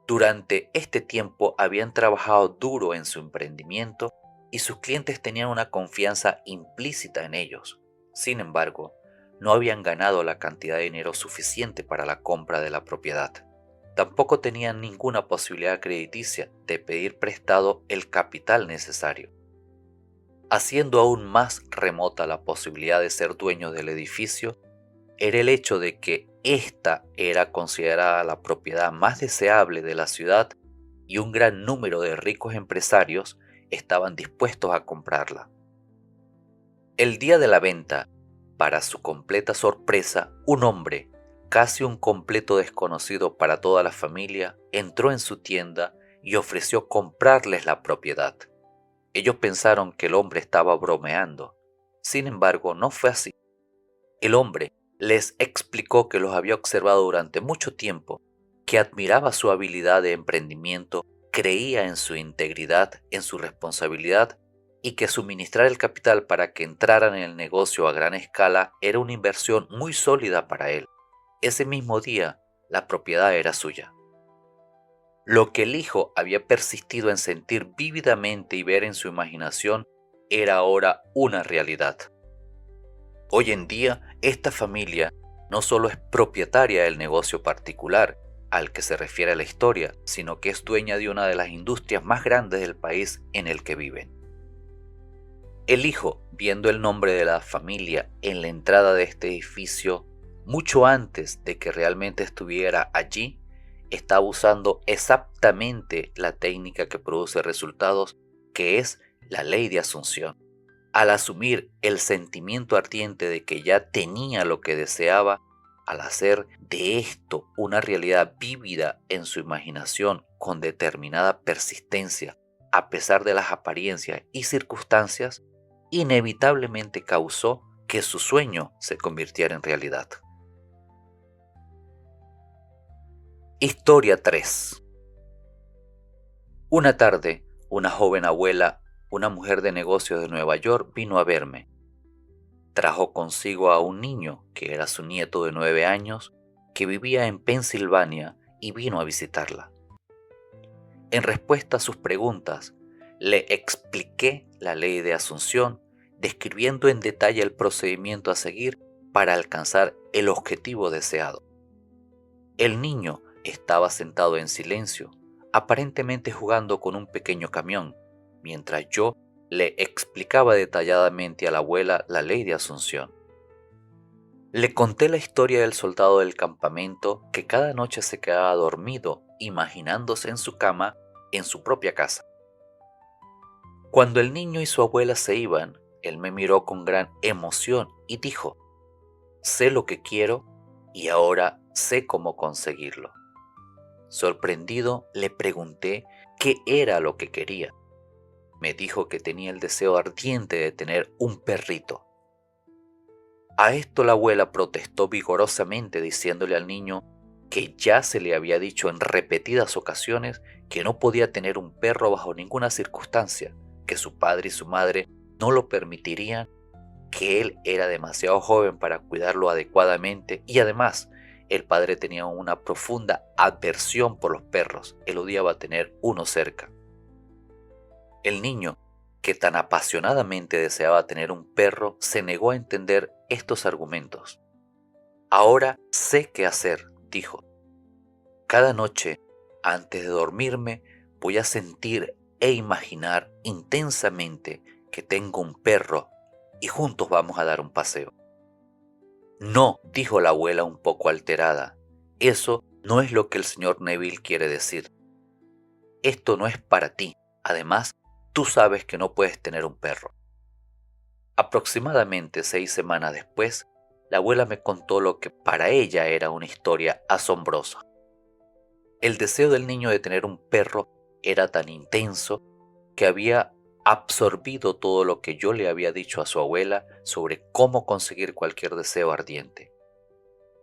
Durante este tiempo habían trabajado duro en su emprendimiento y sus clientes tenían una confianza implícita en ellos. Sin embargo, no habían ganado la cantidad de dinero suficiente para la compra de la propiedad. Tampoco tenían ninguna posibilidad crediticia de pedir prestado el capital necesario, haciendo aún más remota la posibilidad de ser dueños del edificio. Era el hecho de que esta era considerada la propiedad más deseable de la ciudad y un gran número de ricos empresarios estaban dispuestos a comprarla. El día de la venta, para su completa sorpresa, un hombre, casi un completo desconocido para toda la familia, entró en su tienda y ofreció comprarles la propiedad. Ellos pensaron que el hombre estaba bromeando. Sin embargo, no fue así. El hombre les explicó que los había observado durante mucho tiempo, que admiraba su habilidad de emprendimiento, creía en su integridad, en su responsabilidad y que suministrar el capital para que entraran en el negocio a gran escala era una inversión muy sólida para él. Ese mismo día, la propiedad era suya. Lo que el hijo había persistido en sentir vívidamente y ver en su imaginación era ahora una realidad. Hoy en día, esta familia no solo es propietaria del negocio particular al que se refiere la historia, sino que es dueña de una de las industrias más grandes del país en el que viven. El hijo, viendo el nombre de la familia en la entrada de este edificio, mucho antes de que realmente estuviera allí, estaba usando exactamente la técnica que produce resultados, que es la ley de asunción. Al asumir el sentimiento ardiente de que ya tenía lo que deseaba, al hacer de esto una realidad vívida en su imaginación con determinada persistencia, a pesar de las apariencias y circunstancias, inevitablemente causó que su sueño se convirtiera en realidad. Historia 3. Una tarde, una joven abuela, una mujer de negocios de Nueva York, vino a verme. Trajo consigo a un niño, que era su nieto de 9 años, que vivía en Pensilvania y vino a visitarla. En respuesta a sus preguntas, le expliqué la ley de asunción, describiendo en detalle el procedimiento a seguir para alcanzar el objetivo deseado. El niño estaba sentado en silencio, aparentemente jugando con un pequeño camión, mientras yo le explicaba detalladamente a la abuela la ley de asunción. Le conté la historia del soldado del campamento que cada noche se quedaba dormido imaginándose en su cama en su propia casa. Cuando el niño y su abuela se iban, él me miró con gran emoción y dijo: «Sé lo que quiero y ahora sé cómo conseguirlo». Sorprendido, le pregunté qué era lo que quería. Me dijo que tenía el deseo ardiente de tener un perrito. A esto la abuela protestó vigorosamente, diciéndole al niño que ya se le había dicho en repetidas ocasiones que no podía tener un perro bajo ninguna circunstancia, que su padre y su madre no lo permitirían, que él era demasiado joven para cuidarlo adecuadamente y además el padre tenía una profunda aversión por los perros, él odiaba tener uno cerca. El niño, que tan apasionadamente deseaba tener un perro, se negó a entender estos argumentos. «Ahora sé qué hacer», dijo. «Cada noche, antes de dormirme, voy a sentir e imaginar intensamente que tengo un perro y juntos vamos a dar un paseo». «No», dijo la abuela un poco alterada, «eso no es lo que el señor Neville quiere decir. Esto no es para ti. Además, tú sabes que no puedes tener un perro». Aproximadamente 6 semanas después, la abuela me contó lo que para ella era una historia asombrosa. El deseo del niño de tener un perro era tan intenso que había absorbido todo lo que yo le había dicho a su abuela sobre cómo conseguir cualquier deseo ardiente.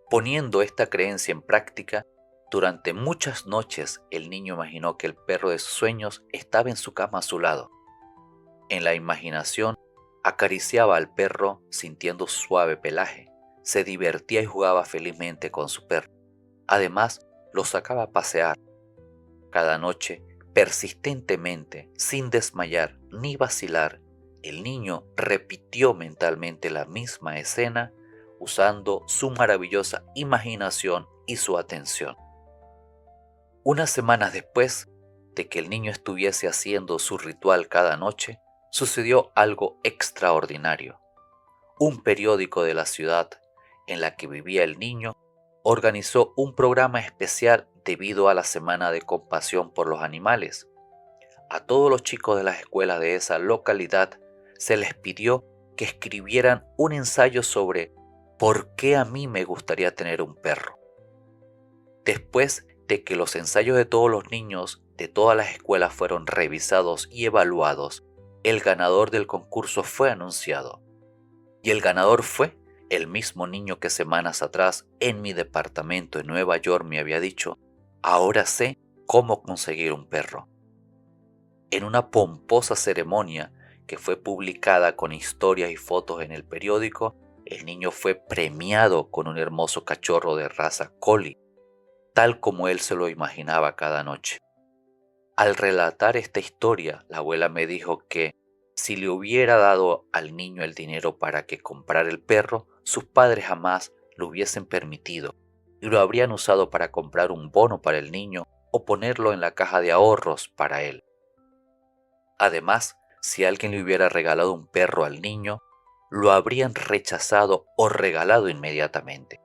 Poniendo esta creencia en práctica, durante muchas noches el niño imaginó que el perro de sus sueños estaba en su cama a su lado. En la imaginación, acariciaba al perro sintiendo su suave pelaje, se divertía y jugaba felizmente con su perro. Además, lo sacaba a pasear. Cada noche, persistentemente, sin desmayar ni vacilar, el niño repitió mentalmente la misma escena usando su maravillosa imaginación y su atención. Unas semanas después de que el niño estuviese haciendo su ritual cada noche, sucedió algo extraordinario. Un periódico de la ciudad en la que vivía el niño organizó un programa especial debido a la Semana de Compasión por los Animales. A todos los chicos de las escuelas de esa localidad se les pidió que escribieran un ensayo sobre por qué a mí me gustaría tener un perro. Después de que los ensayos de todos los niños de todas las escuelas fueron revisados y evaluados, el ganador del concurso fue anunciado. Y el ganador fue el mismo niño que semanas atrás en mi departamento en Nueva York me había dicho, ahora sé cómo conseguir un perro. En una pomposa ceremonia que fue publicada con historias y fotos en el periódico, el niño fue premiado con un hermoso cachorro de raza Collie, tal como él se lo imaginaba cada noche. Al relatar esta historia, la abuela me dijo que si le hubiera dado al niño el dinero para que comprara el perro, sus padres jamás lo hubiesen permitido y lo habrían usado para comprar un bono para el niño o ponerlo en la caja de ahorros para él. Además, si alguien le hubiera regalado un perro al niño, lo habrían rechazado o regalado inmediatamente.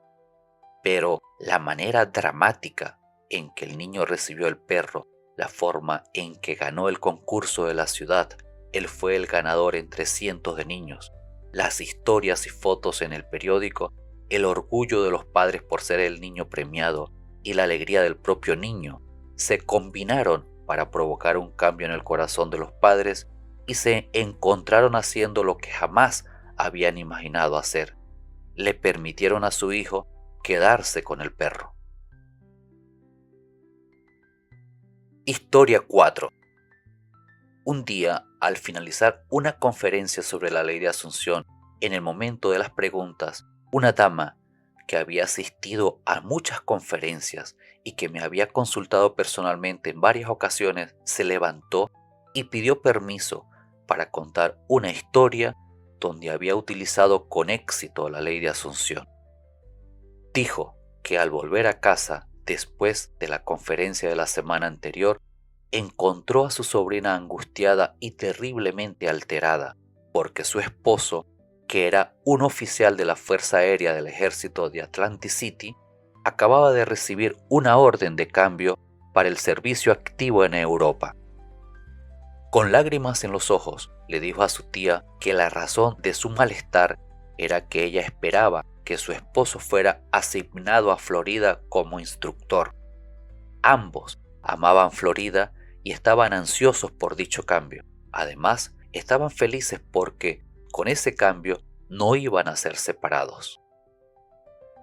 Pero la manera dramática en que el niño recibió el perro, la forma en que ganó el concurso de la ciudad, él fue el ganador entre cientos de niños, las historias y fotos en el periódico, el orgullo de los padres por ser el niño premiado y la alegría del propio niño, se combinaron para provocar un cambio en el corazón de los padres y se encontraron haciendo lo que jamás habían imaginado hacer. Le permitieron a su hijo quedarse con el perro. Historia 4. Un día, al finalizar una conferencia sobre la ley de Asunción, en el momento de las preguntas, una dama que había asistido a muchas conferencias y que me había consultado personalmente en varias ocasiones, se levantó y pidió permiso para contar una historia donde había utilizado con éxito la ley de Asunción. Dijo que al volver a casa, después de la conferencia de la semana anterior, encontró a su sobrina angustiada y terriblemente alterada, porque su esposo, que era un oficial de la Fuerza Aérea del Ejército de Atlantic City, acababa de recibir una orden de cambio para el servicio activo en Europa. Con lágrimas en los ojos, le dijo a su tía que la razón de su malestar era que ella esperaba que su esposo fuera asignado a Florida como instructor. Ambos amaban Florida y estaban ansiosos por dicho cambio. Además, estaban felices porque, con ese cambio, no iban a ser separados.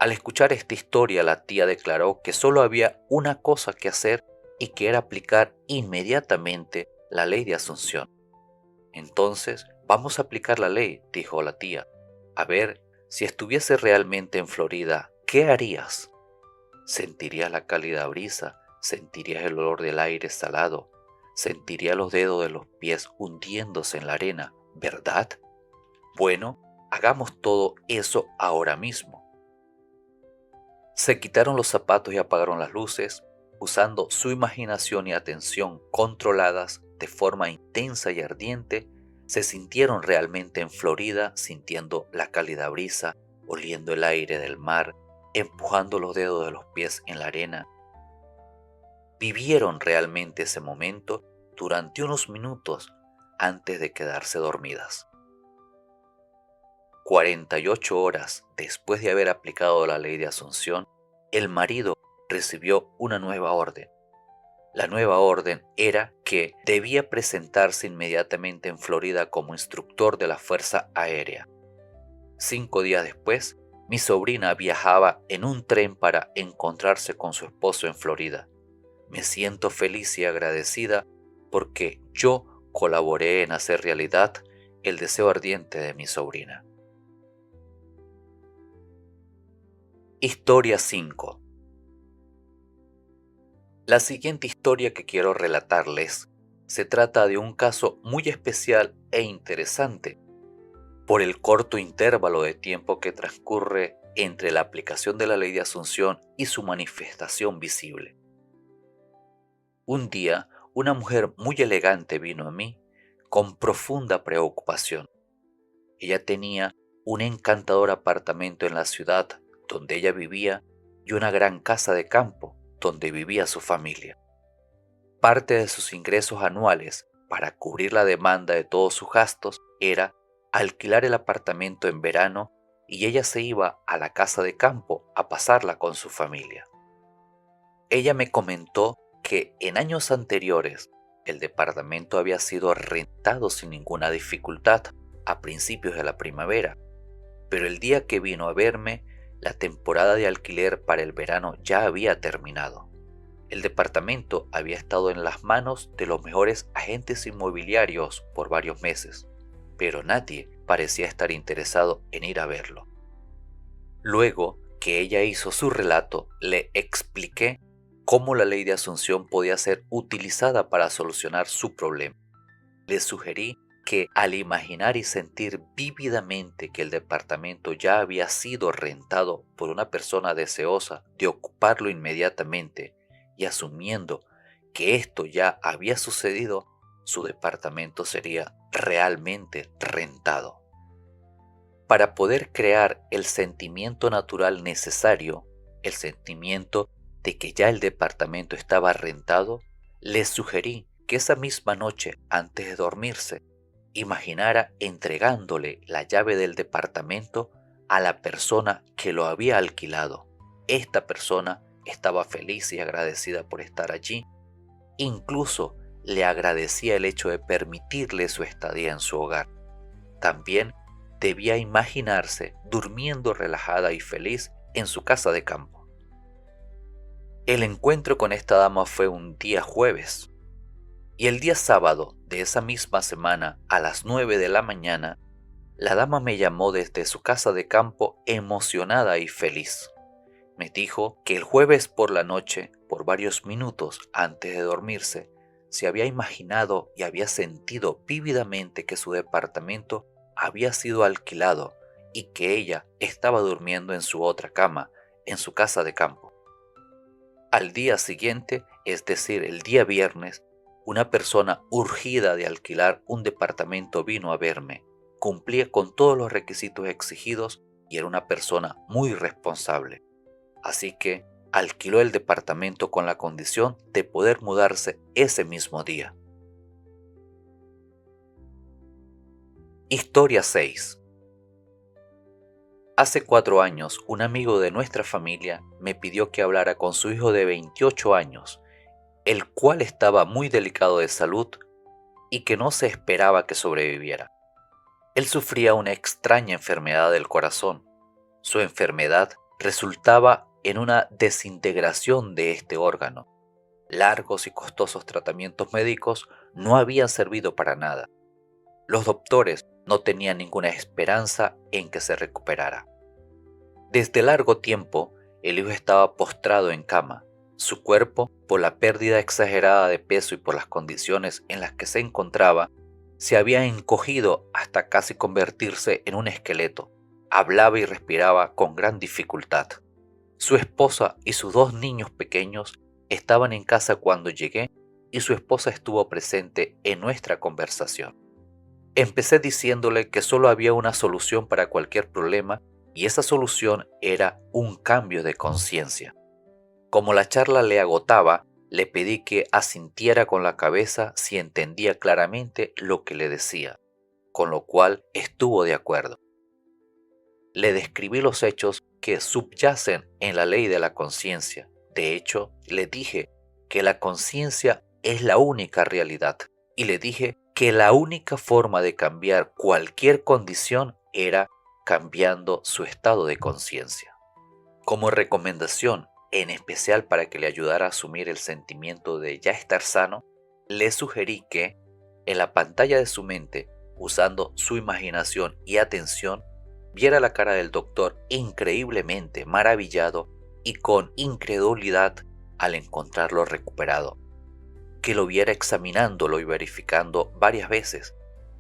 Al escuchar esta historia, la tía declaró que solo había una cosa que hacer y que era aplicar inmediatamente la ley de Asunción. Entonces, vamos a aplicar la ley, dijo la tía. A ver, si estuviese realmente en Florida, ¿qué harías? Sentirías la cálida brisa, sentirías el olor del aire salado, sentirías los dedos de los pies hundiéndose en la arena, ¿verdad? Bueno, hagamos todo eso ahora mismo. Se quitaron los zapatos y apagaron las luces, usando su imaginación y atención controladas de forma intensa y ardiente, se sintieron realmente en Florida, sintiendo la cálida brisa, oliendo el aire del mar, empujando los dedos de los pies en la arena. Vivieron realmente ese momento durante unos minutos antes de quedarse dormidas. 48 horas después de haber aplicado la ley de Asunción, el marido recibió una nueva orden. La nueva orden era que debía presentarse inmediatamente en Florida como instructor de la Fuerza Aérea. 5 días después, mi sobrina viajaba en un tren para encontrarse con su esposo en Florida. Me siento feliz y agradecida porque yo colaboré en hacer realidad el deseo ardiente de mi sobrina. Historia 5. La siguiente historia que quiero relatarles se trata de un caso muy especial e interesante por el corto intervalo de tiempo que transcurre entre la aplicación de la ley de Asunción y su manifestación visible. Un día, una mujer muy elegante vino a mí con profunda preocupación. Ella tenía un encantador apartamento en la ciudad donde ella vivía y una gran casa de campo donde vivía su familia. Parte de sus ingresos anuales para cubrir la demanda de todos sus gastos era alquilar el apartamento en verano y ella se iba a la casa de campo a pasarla con su familia. Ella me comentó que en años anteriores el departamento había sido rentado sin ninguna dificultad a principios de la primavera, pero el día que vino a verme, la temporada de alquiler para el verano ya había terminado. El departamento había estado en las manos de los mejores agentes inmobiliarios por varios meses, pero nadie parecía estar interesado en ir a verlo. Luego que ella hizo su relato, le expliqué cómo la ley de Asunción podía ser utilizada para solucionar su problema. Le sugerí que al imaginar y sentir vívidamente que el departamento ya había sido rentado por una persona deseosa de ocuparlo inmediatamente y asumiendo que esto ya había sucedido, su departamento sería realmente rentado. Para poder crear el sentimiento natural necesario, el sentimiento de que ya el departamento estaba rentado, le sugerí que esa misma noche, antes de dormirse, imaginara entregándole la llave del departamento a la persona que lo había alquilado. Esta persona estaba feliz y agradecida por estar allí. Incluso le agradecía el hecho de permitirle su estadía en su hogar. También debía imaginarse durmiendo relajada y feliz en su casa de campo. El encuentro con esta dama fue un día jueves. Y el día sábado de esa misma semana, a las 9 de la mañana, la dama me llamó desde su casa de campo emocionada y feliz. Me dijo que el jueves por la noche, por varios minutos antes de dormirse, se había imaginado y había sentido vívidamente que su departamento había sido alquilado y que ella estaba durmiendo en su otra cama, en su casa de campo. Al día siguiente, es decir, el día viernes, una persona urgida de alquilar un departamento vino a verme. Cumplía con todos los requisitos exigidos y era una persona muy responsable. Así que alquiló el departamento con la condición de poder mudarse ese mismo día. Historia 6. Hace 4 años, un amigo de nuestra familia me pidió que hablara con su hijo de 28 años, el cual estaba muy delicado de salud y que no se esperaba que sobreviviera. Él sufría una extraña enfermedad del corazón. Su enfermedad resultaba en una desintegración de este órgano. Largos y costosos tratamientos médicos no habían servido para nada. Los doctores no tenían ninguna esperanza en que se recuperara. Desde largo tiempo, el hijo estaba postrado en cama. Su cuerpo, por la pérdida exagerada de peso y por las condiciones en las que se encontraba, se había encogido hasta casi convertirse en un esqueleto. Hablaba y respiraba con gran dificultad. Su esposa y sus 2 niños pequeños estaban en casa cuando llegué y su esposa estuvo presente en nuestra conversación. Empecé diciéndole que solo había una solución para cualquier problema y esa solución era un cambio de conciencia. Como la charla le agotaba, le pedí que asintiera con la cabeza si entendía claramente lo que le decía, con lo cual estuvo de acuerdo. Le describí los hechos que subyacen en la ley de la conciencia. De hecho, le dije que la conciencia es la única realidad y le dije que la única forma de cambiar cualquier condición era cambiando su estado de conciencia. Como recomendación, en especial para que le ayudara a asumir el sentimiento de ya estar sano, le sugerí que, en la pantalla de su mente, usando su imaginación y atención, viera la cara del doctor increíblemente maravillado y con incredulidad al encontrarlo recuperado, que lo viera examinándolo y verificando varias veces,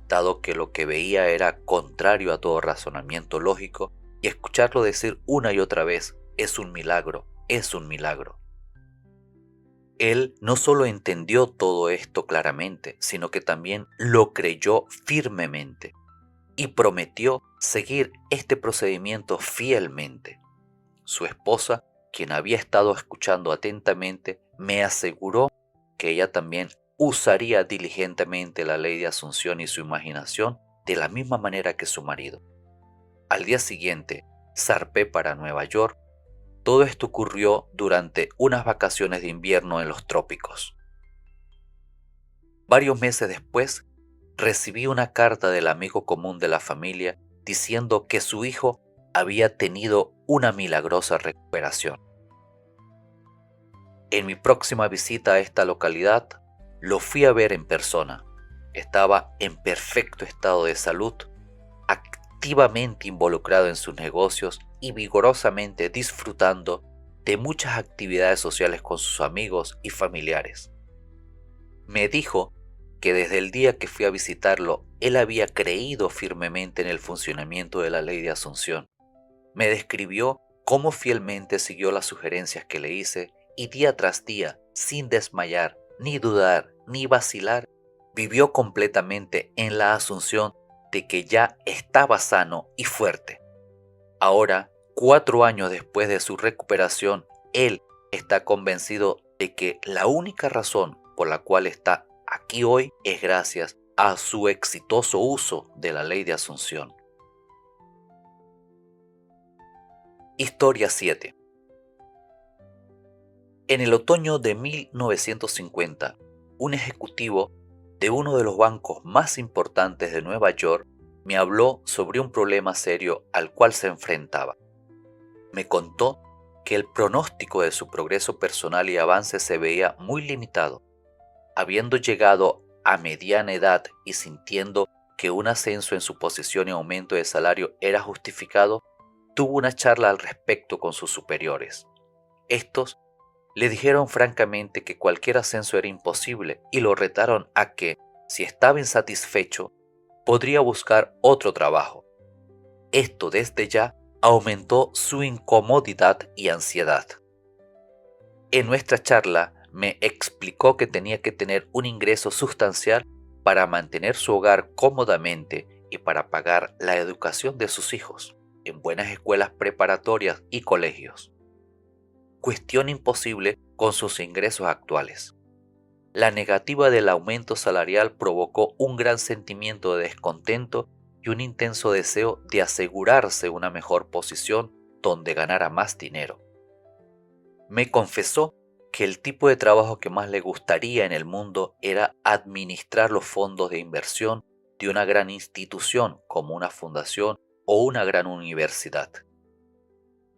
dado que lo que veía era contrario a todo razonamiento lógico, y escucharlo decir una y otra vez, es un milagro. Es un milagro. Él no solo entendió todo esto claramente, sino que también lo creyó firmemente y prometió seguir este procedimiento fielmente. Su esposa, quien había estado escuchando atentamente, me aseguró que ella también usaría diligentemente la ley de Asunción y su imaginación de la misma manera que su marido. Al día siguiente, zarpé para Nueva York. Todo esto ocurrió durante unas vacaciones de invierno en los trópicos. Varios meses después, recibí una carta del amigo común de la familia diciendo que su hijo había tenido una milagrosa recuperación. En mi próxima visita a esta localidad, lo fui a ver en persona. Estaba en perfecto estado de salud, activamente involucrado en sus negocios y vigorosamente disfrutando de muchas actividades sociales con sus amigos y familiares. Me dijo que desde el día que fui a visitarlo, él había creído firmemente en el funcionamiento de la ley de Asunción. Me describió cómo fielmente siguió las sugerencias que le hice y día tras día, sin desmayar, ni dudar, ni vacilar, vivió completamente en la asunción de que ya estaba sano y fuerte. Ahora, 4 años después de su recuperación, él está convencido de que la única razón por la cual está aquí hoy es gracias a su exitoso uso de la ley de Asunción. Historia 7. En el otoño de 1950, un ejecutivo de uno de los bancos más importantes de Nueva York me habló sobre un problema serio al cual se enfrentaba. Me contó que el pronóstico de su progreso personal y avance se veía muy limitado. Habiendo llegado a mediana edad y sintiendo que un ascenso en su posición y aumento de salario era justificado, tuvo una charla al respecto con sus superiores. Estos le dijeron francamente que cualquier ascenso era imposible y lo retaron a que, si estaba insatisfecho, podría buscar otro trabajo. Esto desde ya aumentó su incomodidad y ansiedad. En nuestra charla me explicó que tenía que tener un ingreso sustancial para mantener su hogar cómodamente y para pagar la educación de sus hijos en buenas escuelas preparatorias y colegios. Cuestión imposible con sus ingresos actuales. La negativa del aumento salarial provocó un gran sentimiento de descontento y un intenso deseo de asegurarse una mejor posición donde ganara más dinero. Me confesó que el tipo de trabajo que más le gustaría en el mundo era administrar los fondos de inversión de una gran institución como una fundación o una gran universidad.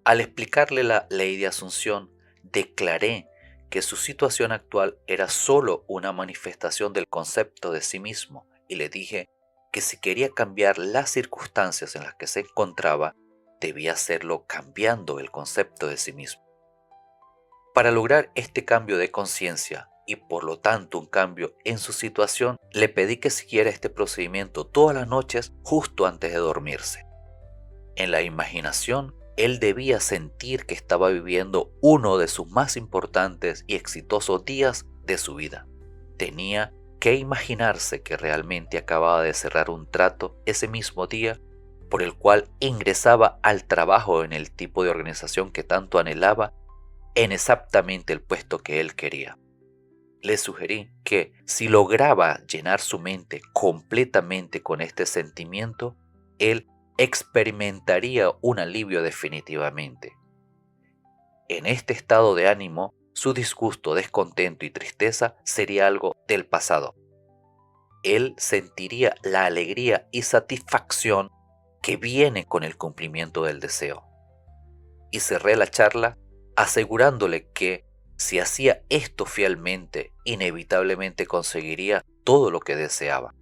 Al explicarle la ley de Asunción, declaré que su situación actual era solo una manifestación del concepto de sí mismo y le dije que si quería cambiar las circunstancias en las que se encontraba, debía hacerlo cambiando el concepto de sí mismo. Para lograr este cambio de conciencia y por lo tanto un cambio en su situación, le pedí que siguiera este procedimiento todas las noches justo antes de dormirse. En la imaginación, él debía sentir que estaba viviendo uno de sus más importantes y exitosos días de su vida. Tenía que imaginarse que realmente acababa de cerrar un trato ese mismo día por el cual ingresaba al trabajo en el tipo de organización que tanto anhelaba en exactamente el puesto que él quería. Le sugerí que si lograba llenar su mente completamente con este sentimiento, él experimentaría un alivio definitivamente. En este estado de ánimo, su disgusto, descontento y tristeza sería algo del pasado. Él sentiría la alegría y satisfacción que viene con el cumplimiento del deseo. Y cerré la charla asegurándole que si hacía esto fielmente, inevitablemente conseguiría todo lo que deseaba.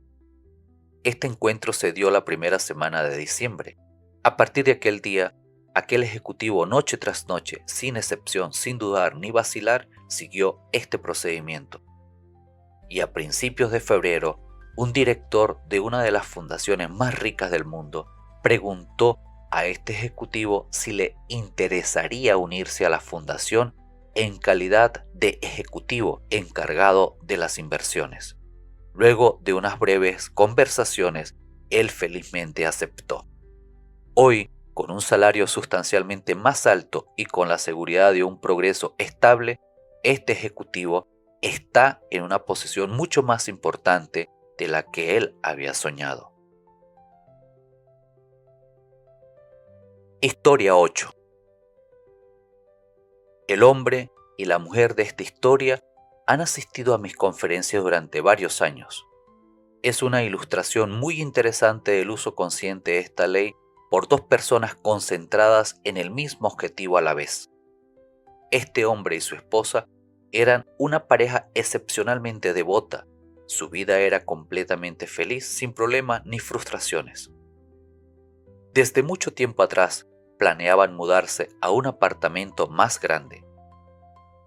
Este encuentro se dio la primera semana de diciembre. A partir de aquel día, aquel ejecutivo noche tras noche, sin excepción, sin dudar ni vacilar, siguió este procedimiento. Y a principios de febrero, un director de una de las fundaciones más ricas del mundo preguntó a este ejecutivo si le interesaría unirse a la fundación en calidad de ejecutivo encargado de las inversiones. Luego de unas breves conversaciones, él felizmente aceptó. Hoy, con un salario sustancialmente más alto y con la seguridad de un progreso estable, este ejecutivo está en una posición mucho más importante de la que él había soñado. Historia 8. El hombre y la mujer de esta historia han asistido a mis conferencias durante varios años. Es una ilustración muy interesante del uso consciente de esta ley por dos personas concentradas en el mismo objetivo a la vez. Este hombre y su esposa eran una pareja excepcionalmente devota. Su vida era completamente feliz, sin problemas ni frustraciones. Desde mucho tiempo atrás, planeaban mudarse a un apartamento más grande.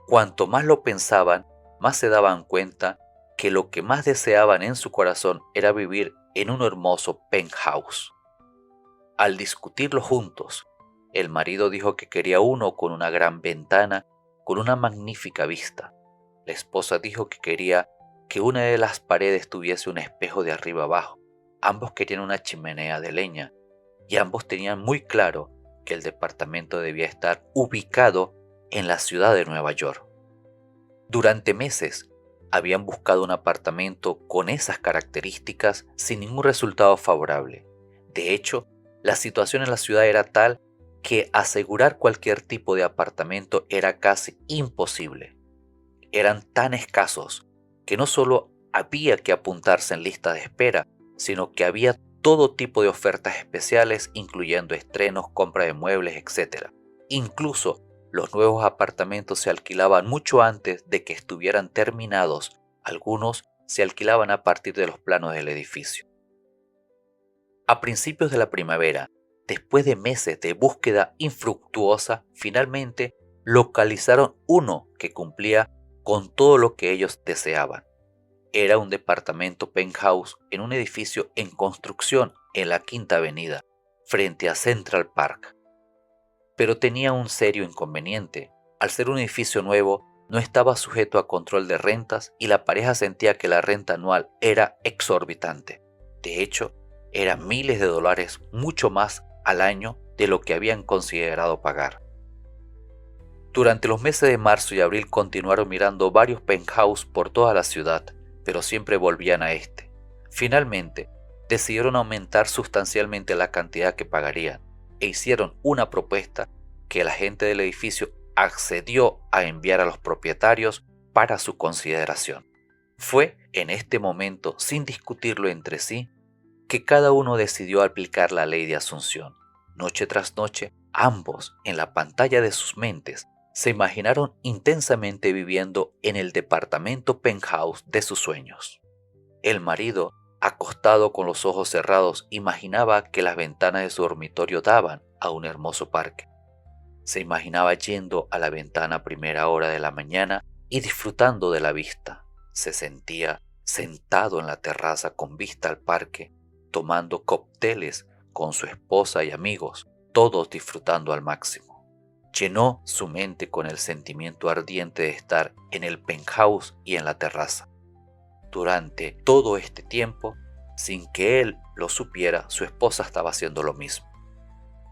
Cuanto más lo pensaban, más se daban cuenta que lo que más deseaban en su corazón era vivir en un hermoso penthouse. Al discutirlo juntos, el marido dijo que quería uno con una gran ventana, con una magnífica vista. La esposa dijo que quería que una de las paredes tuviese un espejo de arriba abajo. Ambos querían una chimenea de leña y ambos tenían muy claro que el departamento debía estar ubicado en la ciudad de Nueva York. Durante meses habían buscado un apartamento con esas características sin ningún resultado favorable. De hecho, la situación en la ciudad era tal que asegurar cualquier tipo de apartamento era casi imposible. Eran tan escasos que no solo había que apuntarse en lista de espera, sino que había todo tipo de ofertas especiales, incluyendo estrenos, compra de muebles, etc. Incluso los nuevos apartamentos se alquilaban mucho antes de que estuvieran terminados. Algunos se alquilaban a partir de los planos del edificio. A principios de la primavera, después de meses de búsqueda infructuosa, finalmente localizaron uno que cumplía con todo lo que ellos deseaban. Era un departamento penthouse en un edificio en construcción en la Quinta Avenida, frente a Central Park. Pero tenía un serio inconveniente. Al ser un edificio nuevo, no estaba sujeto a control de rentas y la pareja sentía que la renta anual era exorbitante. De hecho, eran miles de dólares, mucho más al año de lo que habían considerado pagar. Durante los meses de marzo y abril continuaron mirando varios penthouse por toda la ciudad, pero siempre volvían a este. Finalmente, decidieron aumentar sustancialmente la cantidad que pagarían e hicieron una propuesta que la gente del edificio accedió a enviar a los propietarios para su consideración. Fue en este momento, sin discutirlo entre sí, que cada uno decidió aplicar la ley de Asunción. Noche tras noche, ambos, en la pantalla de sus mentes, se imaginaron intensamente viviendo en el departamento penthouse de sus sueños. El marido, acostado con los ojos cerrados, imaginaba que las ventanas de su dormitorio daban a un hermoso parque. Se imaginaba yendo a la ventana a primera hora de la mañana y disfrutando de la vista. Se sentía sentado en la terraza con vista al parque, tomando cócteles con su esposa y amigos, todos disfrutando al máximo. Llenó su mente con el sentimiento ardiente de estar en el penthouse y en la terraza. Durante todo este tiempo, sin que él lo supiera, su esposa estaba haciendo lo mismo.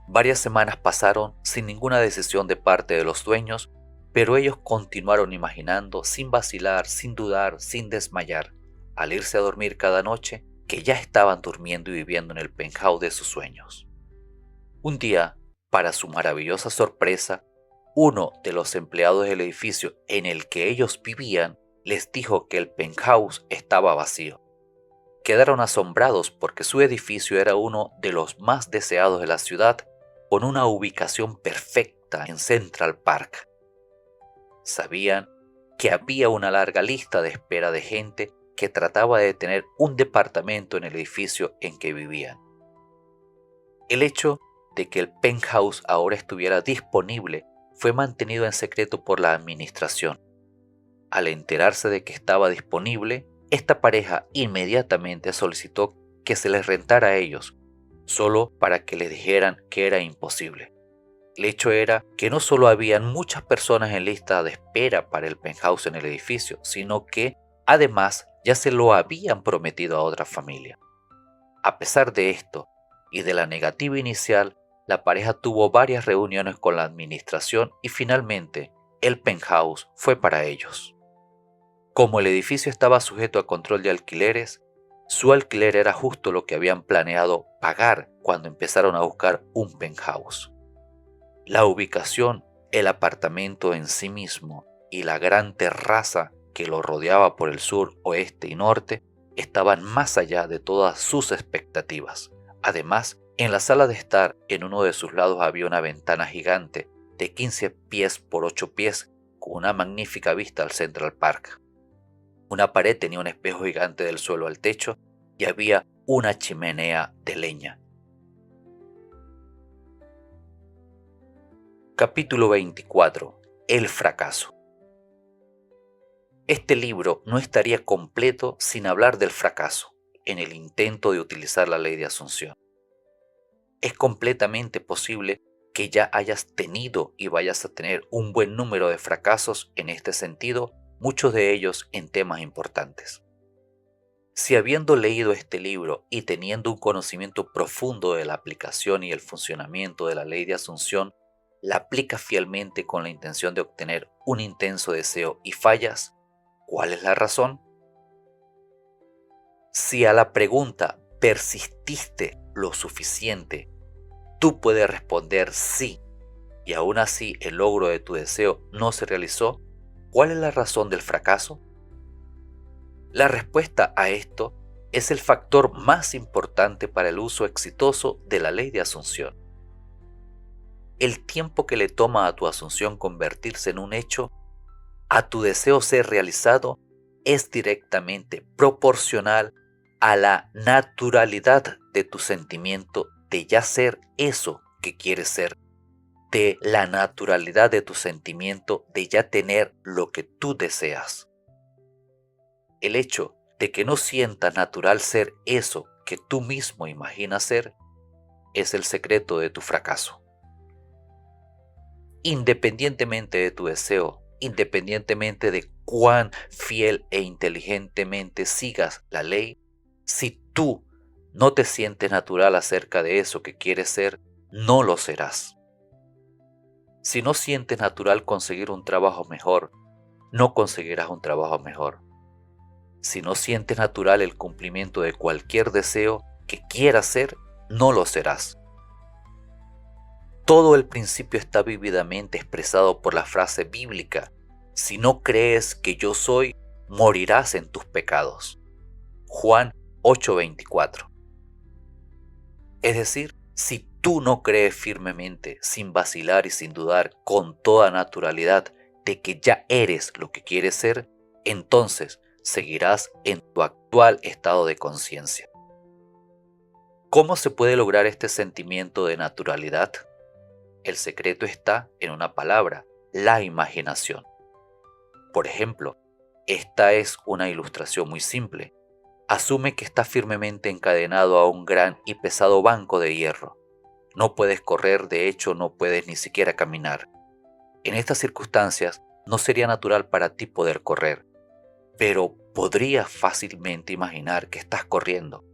Varias semanas pasaron sin ninguna decisión de parte de los dueños, pero ellos continuaron imaginando sin vacilar, sin dudar, sin desmayar, al irse a dormir cada noche, que ya estaban durmiendo y viviendo en el penthouse de sus sueños. Un día, para su maravillosa sorpresa, uno de los empleados del edificio en el que ellos vivían les dijo que el penthouse estaba vacío. Quedaron asombrados porque su edificio era uno de los más deseados de la ciudad, con una ubicación perfecta en Central Park. Sabían que había una larga lista de espera de gente que trataba de tener un departamento en el edificio en que vivían. El hecho de que el penthouse ahora estuviera disponible fue mantenido en secreto por la administración. Al enterarse de que estaba disponible, esta pareja inmediatamente solicitó que se les rentara a ellos, solo para que les dijeran que era imposible. El hecho era que no solo habían muchas personas en lista de espera para el penthouse en el edificio, sino que, además, ya se lo habían prometido a otra familia. A pesar de esto, y de la negativa inicial, la pareja tuvo varias reuniones con la administración y finalmente el penthouse fue para ellos. Como el edificio estaba sujeto a control de alquileres, su alquiler era justo lo que habían planeado pagar cuando empezaron a buscar un penthouse. La ubicación, el apartamento en sí mismo y la gran terraza que lo rodeaba por el sur, oeste y norte estaban más allá de todas sus expectativas. Además, en la sala de estar, en uno de sus lados había una ventana gigante de 15 pies por 8 pies con una magnífica vista al Central Park. Una pared tenía un espejo gigante del suelo al techo y había una chimenea de leña. Capítulo 24. El fracaso. Este libro no estaría completo sin hablar del fracaso en el intento de utilizar la ley de Asunción. Es completamente posible que ya hayas tenido y vayas a tener un buen número de fracasos en este sentido, muchos de ellos en temas importantes. Si habiendo leído este libro y teniendo un conocimiento profundo de la aplicación y el funcionamiento de la ley de Asunción, la aplicas fielmente con la intención de obtener un intenso deseo y fallas, ¿cuál es la razón? Si a la pregunta persististe lo suficiente, tú puedes responder sí, y aún así el logro de tu deseo no se realizó, ¿cuál es la razón del fracaso? La respuesta a esto es el factor más importante para el uso exitoso de la ley de Asunción. El tiempo que le toma a tu asunción convertirse en un hecho, a tu deseo ser realizado, es directamente proporcional a la naturalidad de tu sentimiento de ya ser eso que quieres ser, de la naturalidad de tu sentimiento de ya tener lo que tú deseas. El hecho de que no sientas natural ser eso que tú mismo imaginas ser es el secreto de tu fracaso. Independientemente de tu deseo, independientemente de cuán fiel e inteligentemente sigas la ley, si tú no te sientes natural acerca de eso que quieres ser, no lo serás. Si no sientes natural conseguir un trabajo mejor, no conseguirás un trabajo mejor. Si no sientes natural el cumplimiento de cualquier deseo que quieras ser, no lo serás. Todo el principio está vívidamente expresado por la frase bíblica: si no crees que yo soy, morirás en tus pecados. Juan 8:24. Es decir, si tú no crees firmemente, sin vacilar y sin dudar, con toda naturalidad, de que ya eres lo que quieres ser, entonces seguirás en tu actual estado de conciencia. ¿Cómo se puede lograr este sentimiento de naturalidad? El secreto está en una palabra: la imaginación. Por ejemplo, esta es una ilustración muy simple. Asume que estás firmemente encadenado a un gran y pesado banco de hierro. No puedes correr, de hecho no puedes ni siquiera caminar. En estas circunstancias no sería natural para ti poder correr, pero podrías fácilmente imaginar que estás corriendo.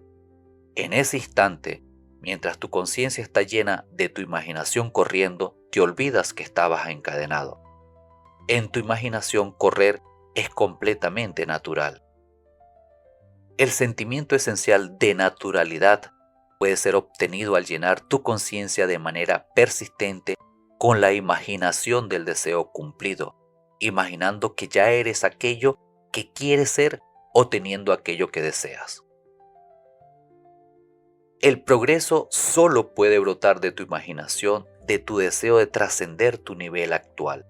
En ese instante, mientras tu conciencia está llena de tu imaginación corriendo, te olvidas que estabas encadenado. En tu imaginación correr es completamente natural. El sentimiento esencial de naturalidad puede ser obtenido al llenar tu conciencia de manera persistente con la imaginación del deseo cumplido, imaginando que ya eres aquello que quieres ser o teniendo aquello que deseas. El progreso solo puede brotar de tu imaginación, de tu deseo de trascender tu nivel actual.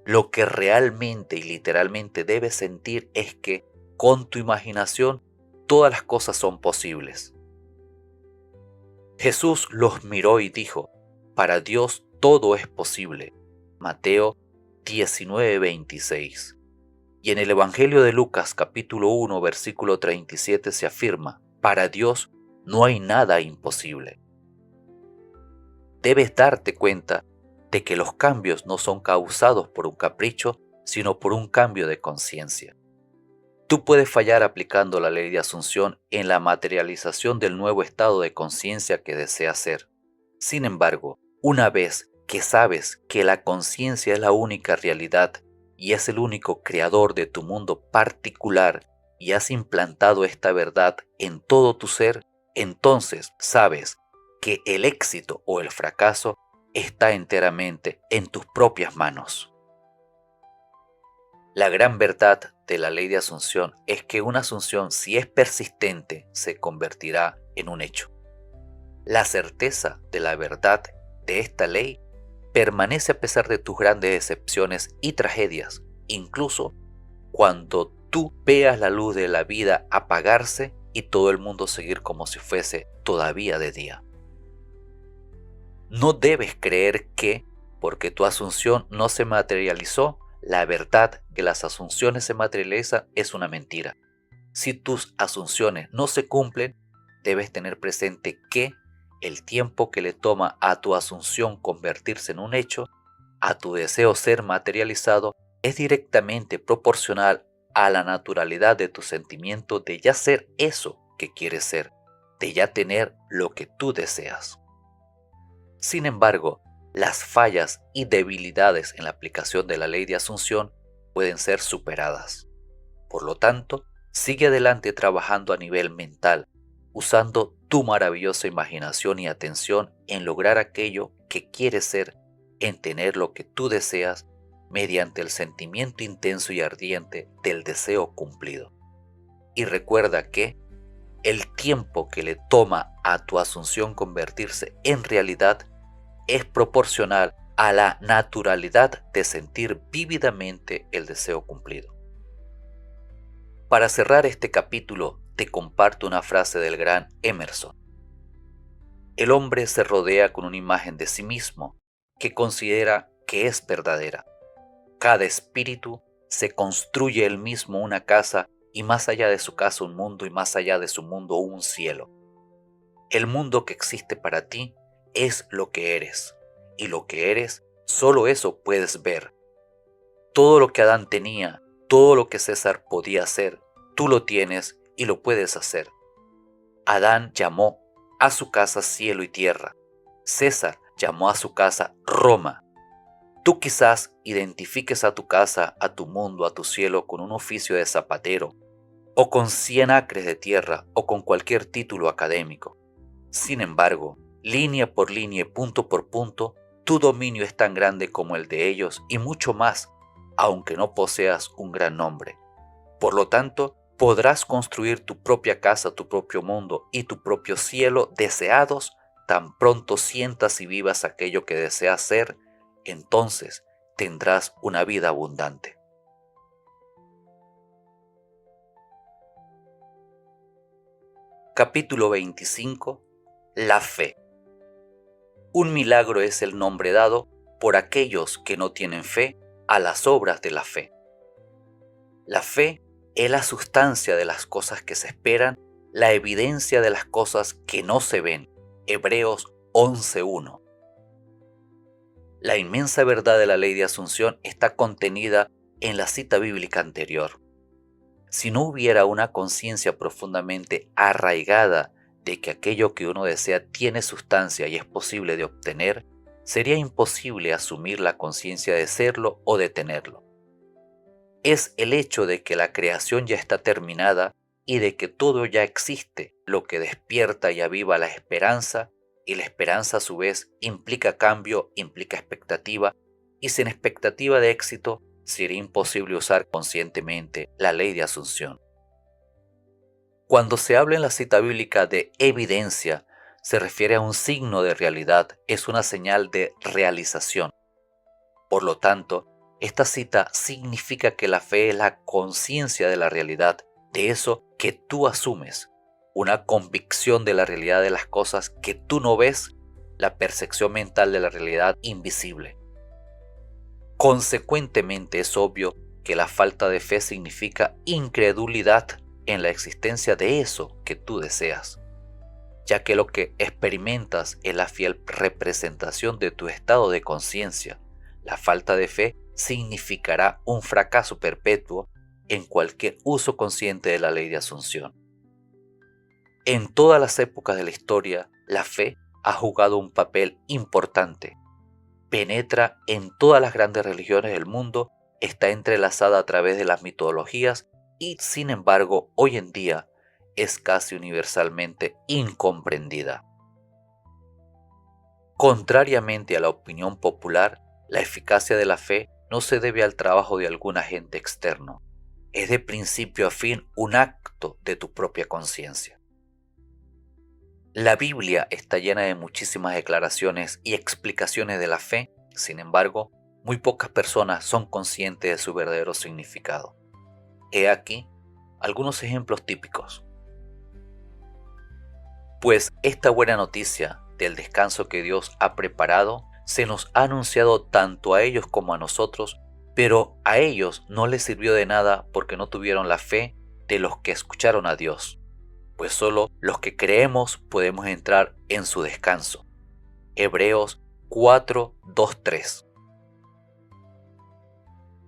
Lo que realmente y literalmente debes sentir es que con tu imaginación todas las cosas son posibles. Jesús los miró y dijo: para Dios todo es posible. Mateo 19:26. Y en el Evangelio de Lucas capítulo 1 versículo 37 se afirma: para Dios no hay nada imposible. Debes darte cuenta de que los cambios no son causados por un capricho, sino por un cambio de conciencia. Tú puedes fallar aplicando la ley de Asunción en la materialización del nuevo estado de conciencia que deseas ser. Sin embargo, una vez que sabes que la conciencia es la única realidad y es el único creador de tu mundo particular y has implantado esta verdad en todo tu ser, entonces sabes que el éxito o el fracaso está enteramente en tus propias manos. La gran verdad de la ley de asunción es que una asunción, si es persistente, se convertirá en un hecho. La certeza de la verdad de esta ley permanece a pesar de tus grandes decepciones y tragedias, incluso cuando tú veas la luz de la vida apagarse y todo el mundo seguir como si fuese todavía de día. No debes creer que, porque tu asunción no se materializó, la verdad que las asunciones se materializan es una mentira. Si tus asunciones no se cumplen, debes tener presente que el tiempo que le toma a tu asunción convertirse en un hecho, a tu deseo ser materializado, es directamente proporcional a la naturalidad de tu sentimiento de ya ser eso que quieres ser, de ya tener lo que tú deseas. Sin embargo, las fallas y debilidades en la aplicación de la ley de asunción pueden ser superadas. Por lo tanto, sigue adelante trabajando a nivel mental, usando tu maravillosa imaginación y atención en lograr aquello que quieres ser, en tener lo que tú deseas, mediante el sentimiento intenso y ardiente del deseo cumplido. Y recuerda que el tiempo que le toma a tu asunción convertirse en realidad es proporcional a la naturalidad de sentir vívidamente el deseo cumplido. Para cerrar este capítulo, te comparto una frase del gran Emerson. El hombre se rodea con una imagen de sí mismo que considera que es verdadera. Cada espíritu se construye él mismo una casa y más allá de su casa un mundo y más allá de su mundo un cielo. El mundo que existe para ti es lo que eres, y lo que eres, solo eso puedes ver. Todo lo que Adán tenía, todo lo que César podía hacer, tú lo tienes y lo puedes hacer. Adán llamó a su casa cielo y tierra. César llamó a su casa Roma. Tú quizás identifiques a tu casa, a tu mundo, a tu cielo con un oficio de zapatero, o con 100 acres de tierra, o con cualquier título académico. Sin embargo, línea por línea y punto por punto, tu dominio es tan grande como el de ellos y mucho más, aunque no poseas un gran nombre. Por lo tanto, podrás construir tu propia casa, tu propio mundo y tu propio cielo deseados tan pronto sientas y vivas aquello que deseas ser, entonces tendrás una vida abundante. Capítulo 25. La fe. Un milagro es el nombre dado por aquellos que no tienen fe a las obras de la fe. La fe es la sustancia de las cosas que se esperan, la evidencia de las cosas que no se ven. Hebreos 11:1. La inmensa verdad de la ley de asunción está contenida en la cita bíblica anterior. Si no hubiera una conciencia profundamente arraigada de que aquello que uno desea tiene sustancia y es posible de obtener, sería imposible asumir la conciencia de serlo o de tenerlo. Es el hecho de que la creación ya está terminada y de que todo ya existe lo que despierta y aviva la esperanza, y la esperanza a su vez implica cambio, implica expectativa, y sin expectativa de éxito sería imposible usar conscientemente la ley de asunción. Cuando se habla en la cita bíblica de evidencia, se refiere a un signo de realidad, es una señal de realización. Por lo tanto, esta cita significa que la fe es la conciencia de la realidad, de eso que tú asumes, una convicción de la realidad de las cosas que tú no ves, la percepción mental de la realidad invisible. Consecuentemente es obvio que la falta de fe significa incredulidad en la existencia de eso que tú deseas, ya que lo que experimentas es la fiel representación de tu estado de conciencia. La falta de fe significará un fracaso perpetuo en cualquier uso consciente de la ley de asunción. En todas las épocas de la historia, la fe ha jugado un papel importante. Penetra en todas las grandes religiones del mundo, está entrelazada a través de las mitologías y, sin embargo, hoy en día es casi universalmente incomprendida. Contrariamente a la opinión popular, la eficacia de la fe no se debe al trabajo de algún agente externo. Es de principio a fin un acto de tu propia conciencia. La Biblia está llena de muchísimas declaraciones y explicaciones de la fe, sin embargo, muy pocas personas son conscientes de su verdadero significado. He aquí algunos ejemplos típicos. Pues esta buena noticia del descanso que Dios ha preparado se nos ha anunciado tanto a ellos como a nosotros, pero a ellos no les sirvió de nada porque no tuvieron la fe de los que escucharon a Dios, pues solo los que creemos podemos entrar en su descanso. Hebreos 4, 2, 3.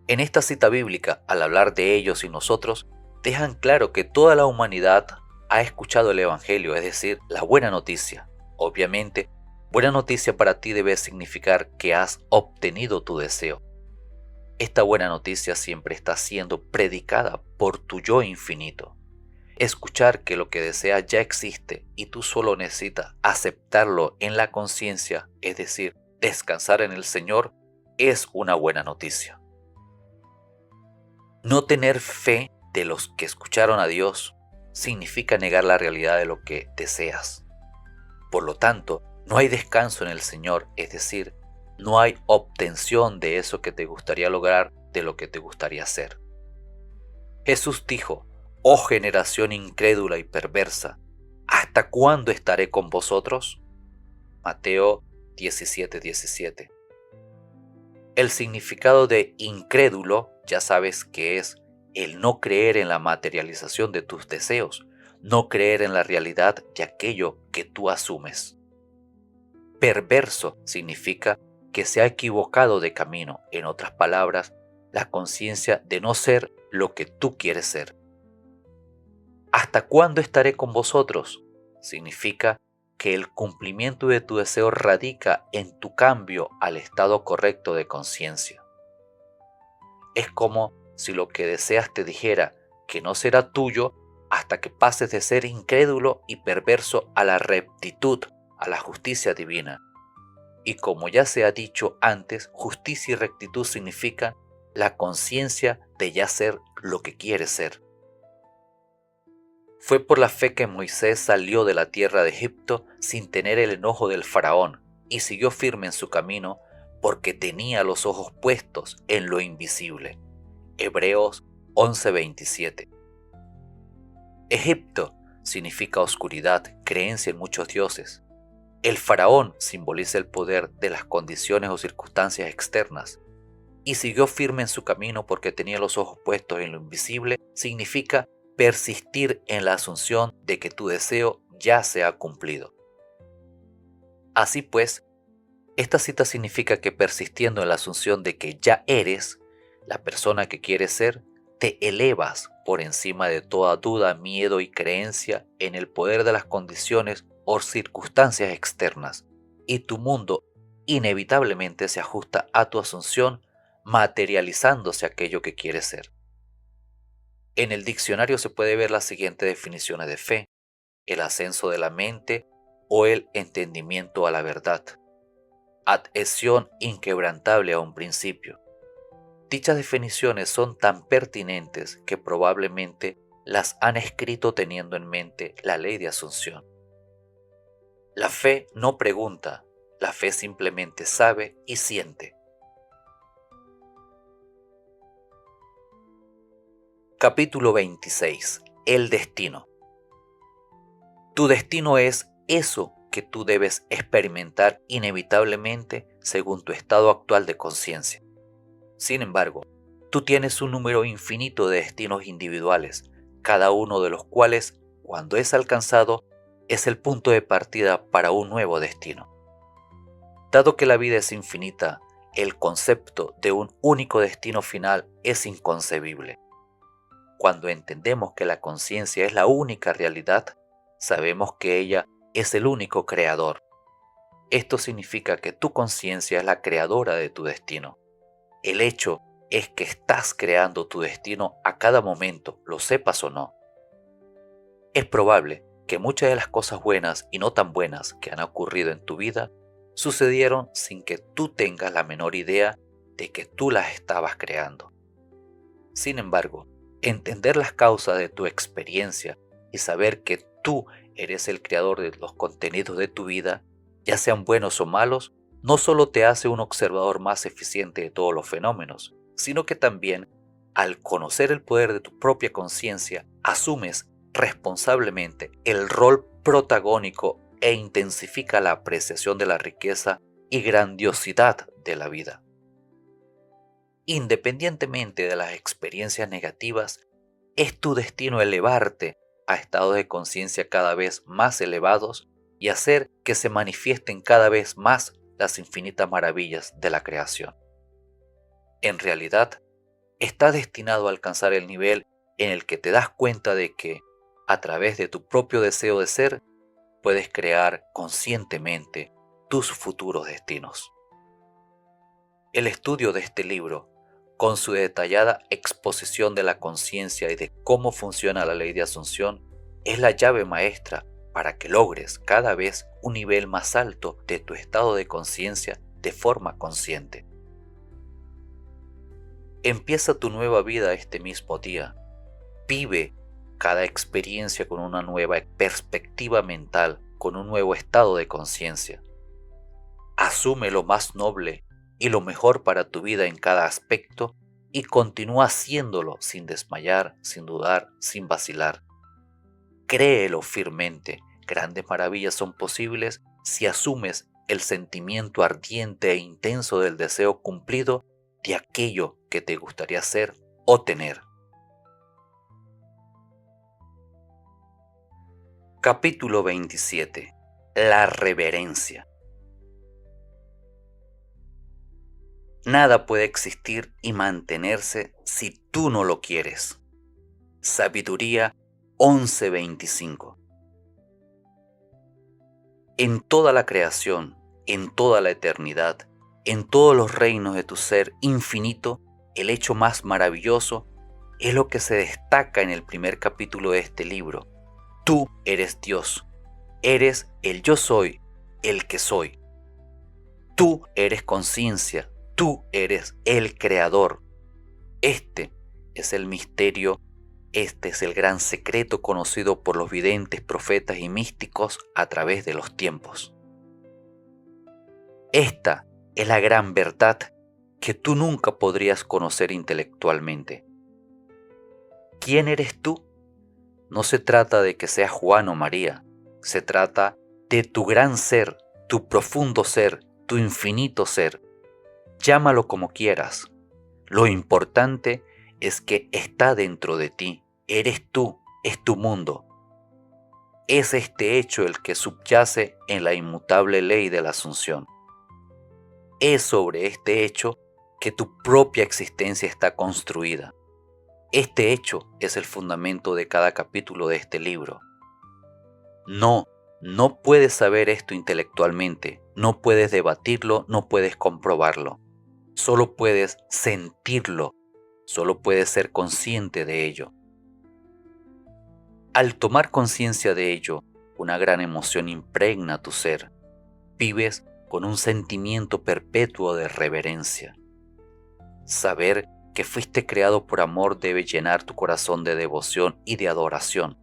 En esta cita bíblica, al hablar de ellos y nosotros, dejan claro que toda la humanidad ha escuchado el Evangelio, es decir, la buena noticia. Obviamente, buena noticia para ti debe significar que has obtenido tu deseo. Esta buena noticia siempre está siendo predicada por tu yo infinito. Escuchar que lo que deseas ya existe y tú solo necesitas aceptarlo en la conciencia, es decir, descansar en el Señor, es una buena noticia. No tener fe de los que escucharon a Dios significa negar la realidad de lo que deseas. Por lo tanto, no hay descanso en el Señor, es decir, no hay obtención de eso que te gustaría lograr, de lo que te gustaría hacer. Jesús dijo: «Oh generación incrédula y perversa, ¿hasta cuándo estaré con vosotros?». Mateo 17:17. El significado de incrédulo ya sabes que es el no creer en la materialización de tus deseos, no creer en la realidad de aquello que tú asumes. Perverso significa que se ha equivocado de camino, en otras palabras, la conciencia de no ser lo que tú quieres ser. ¿Hasta cuándo estaré con vosotros? Significa que el cumplimiento de tu deseo radica en tu cambio al estado correcto de conciencia. Es como si lo que deseas te dijera que no será tuyo hasta que pases de ser incrédulo y perverso a la rectitud, a la justicia divina. Y como ya se ha dicho antes, justicia y rectitud significan la conciencia de ya ser lo que quieres ser. Fue por la fe que Moisés salió de la tierra de Egipto sin tener el enojo del faraón y siguió firme en su camino porque tenía los ojos puestos en lo invisible. Hebreos 11:27. Egipto significa oscuridad, creencia en muchos dioses. El faraón simboliza el poder de las condiciones o circunstancias externas. Y siguió firme en su camino porque tenía los ojos puestos en lo invisible significa persistir en la asunción de que tu deseo ya se ha cumplido. Así pues, esta cita significa que persistiendo en la asunción de que ya eres la persona que quieres ser, te elevas por encima de toda duda, miedo y creencia en el poder de las condiciones o circunstancias externas, y tu mundo inevitablemente se ajusta a tu asunción, materializándose aquello que quieres ser. En el diccionario se puede ver las siguientes definiciones de fe: el ascenso de la mente o el entendimiento a la verdad, adhesión inquebrantable a un principio. Dichas definiciones son tan pertinentes que probablemente las han escrito teniendo en mente la ley de asunción. La fe no pregunta, la fe simplemente sabe y siente. Capítulo 26. El destino. Tu destino es eso que tú debes experimentar inevitablemente según tu estado actual de conciencia. Sin embargo, tú tienes un número infinito de destinos individuales, cada uno de los cuales, cuando es alcanzado, es el punto de partida para un nuevo destino. Dado que la vida es infinita, el concepto de un único destino final es inconcebible. Cuando entendemos que la conciencia es la única realidad, sabemos que ella es el único creador. Esto significa que tu conciencia es la creadora de tu destino. El hecho es que estás creando tu destino a cada momento, lo sepas o no. Es probable que muchas de las cosas buenas y no tan buenas que han ocurrido en tu vida sucedieron sin que tú tengas la menor idea de que tú las estabas creando. Sin embargo, entender las causas de tu experiencia y saber que tú eres el creador de los contenidos de tu vida, ya sean buenos o malos, no solo te hace un observador más eficiente de todos los fenómenos, sino que también, al conocer el poder de tu propia conciencia, asumes responsablemente el rol protagónico e intensifica la apreciación de la riqueza y grandiosidad de la vida. Independientemente de las experiencias negativas, es tu destino elevarte a estados de conciencia cada vez más elevados y hacer que se manifiesten cada vez más las infinitas maravillas de la creación. En realidad, estás destinado a alcanzar el nivel en el que te das cuenta de que, a través de tu propio deseo de ser, puedes crear conscientemente tus futuros destinos. El estudio de este libro, con su detallada exposición de la conciencia y de cómo funciona la ley de asunción, es la llave maestra para que logres cada vez un nivel más alto de tu estado de conciencia de forma consciente. Empieza tu nueva vida este mismo día. Vive cada experiencia con una nueva perspectiva mental, con un nuevo estado de conciencia. Asume lo más noble y lo mejor para tu vida en cada aspecto y continúa haciéndolo sin desmayar, sin dudar, sin vacilar. Créelo firmemente, grandes maravillas son posibles si asumes el sentimiento ardiente e intenso del deseo cumplido de aquello que te gustaría ser o tener. Capítulo 27. La reverencia. Nada puede existir y mantenerse si tú no lo quieres. Sabiduría 11:25. En toda la creación, en toda la eternidad, en todos los reinos de tu ser infinito, el hecho más maravilloso es lo que se destaca en el primer capítulo de este libro. Tú eres Dios, eres el yo soy, el que soy. Tú eres conciencia, tú eres el creador. Este es el misterio, este es el gran secreto conocido por los videntes, profetas y místicos a través de los tiempos. Esta es la gran verdad que tú nunca podrías conocer intelectualmente. ¿Quién eres tú? No se trata de que seas Juan o María, se trata de tu gran ser, tu profundo ser, tu infinito ser. Llámalo como quieras. Lo importante es que está dentro de ti, eres tú, es tu mundo. Es este hecho el que subyace en la inmutable ley de la Asunción. Es sobre este hecho que tu propia existencia está construida. Este hecho es el fundamento de cada capítulo de este libro. No puedes saber esto intelectualmente, no puedes debatirlo, no puedes comprobarlo. Solo puedes sentirlo, solo puedes ser consciente de ello. Al tomar conciencia de ello, una gran emoción impregna tu ser. Vives con un sentimiento perpetuo de reverencia. Saber que fuiste creado por amor debe llenar tu corazón de devoción y de adoración.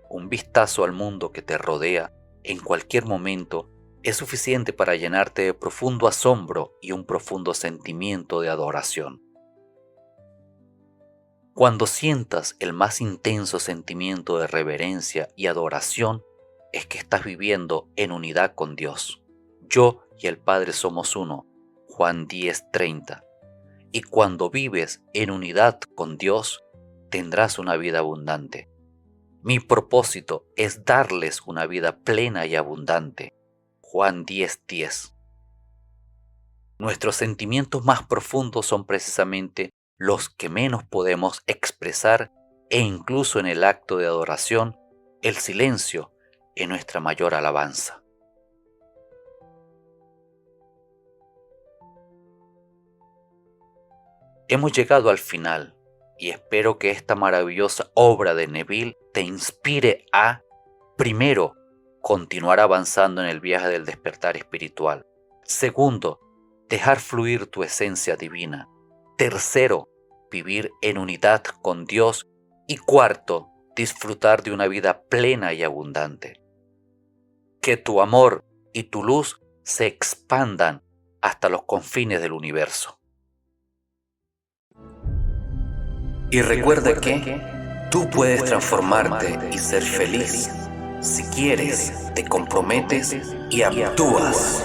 Un vistazo al mundo que te rodea en cualquier momento es suficiente para llenarte de profundo asombro y un profundo sentimiento de adoración. Cuando sientas el más intenso sentimiento de reverencia y adoración, es que estás viviendo en unidad con Dios. Yo y el Padre somos uno, Juan 10:30. Y cuando vives en unidad con Dios, tendrás una vida abundante. Mi propósito es darles una vida plena y abundante. Juan 10:10. Nuestros sentimientos más profundos son precisamente los que menos podemos expresar e incluso en el acto de adoración, el silencio es nuestra mayor alabanza. Hemos llegado al final y espero que esta maravillosa obra de Neville te inspire a, primero, continuar avanzando en el viaje del despertar espiritual. Segundo, dejar fluir tu esencia divina. Tercero, vivir en unidad con Dios. Y cuarto, disfrutar de una vida plena y abundante. Que tu amor y tu luz se expandan hasta los confines del universo. Y recuerda que tú puedes transformarte y ser feliz si quieres, te comprometes y actúas.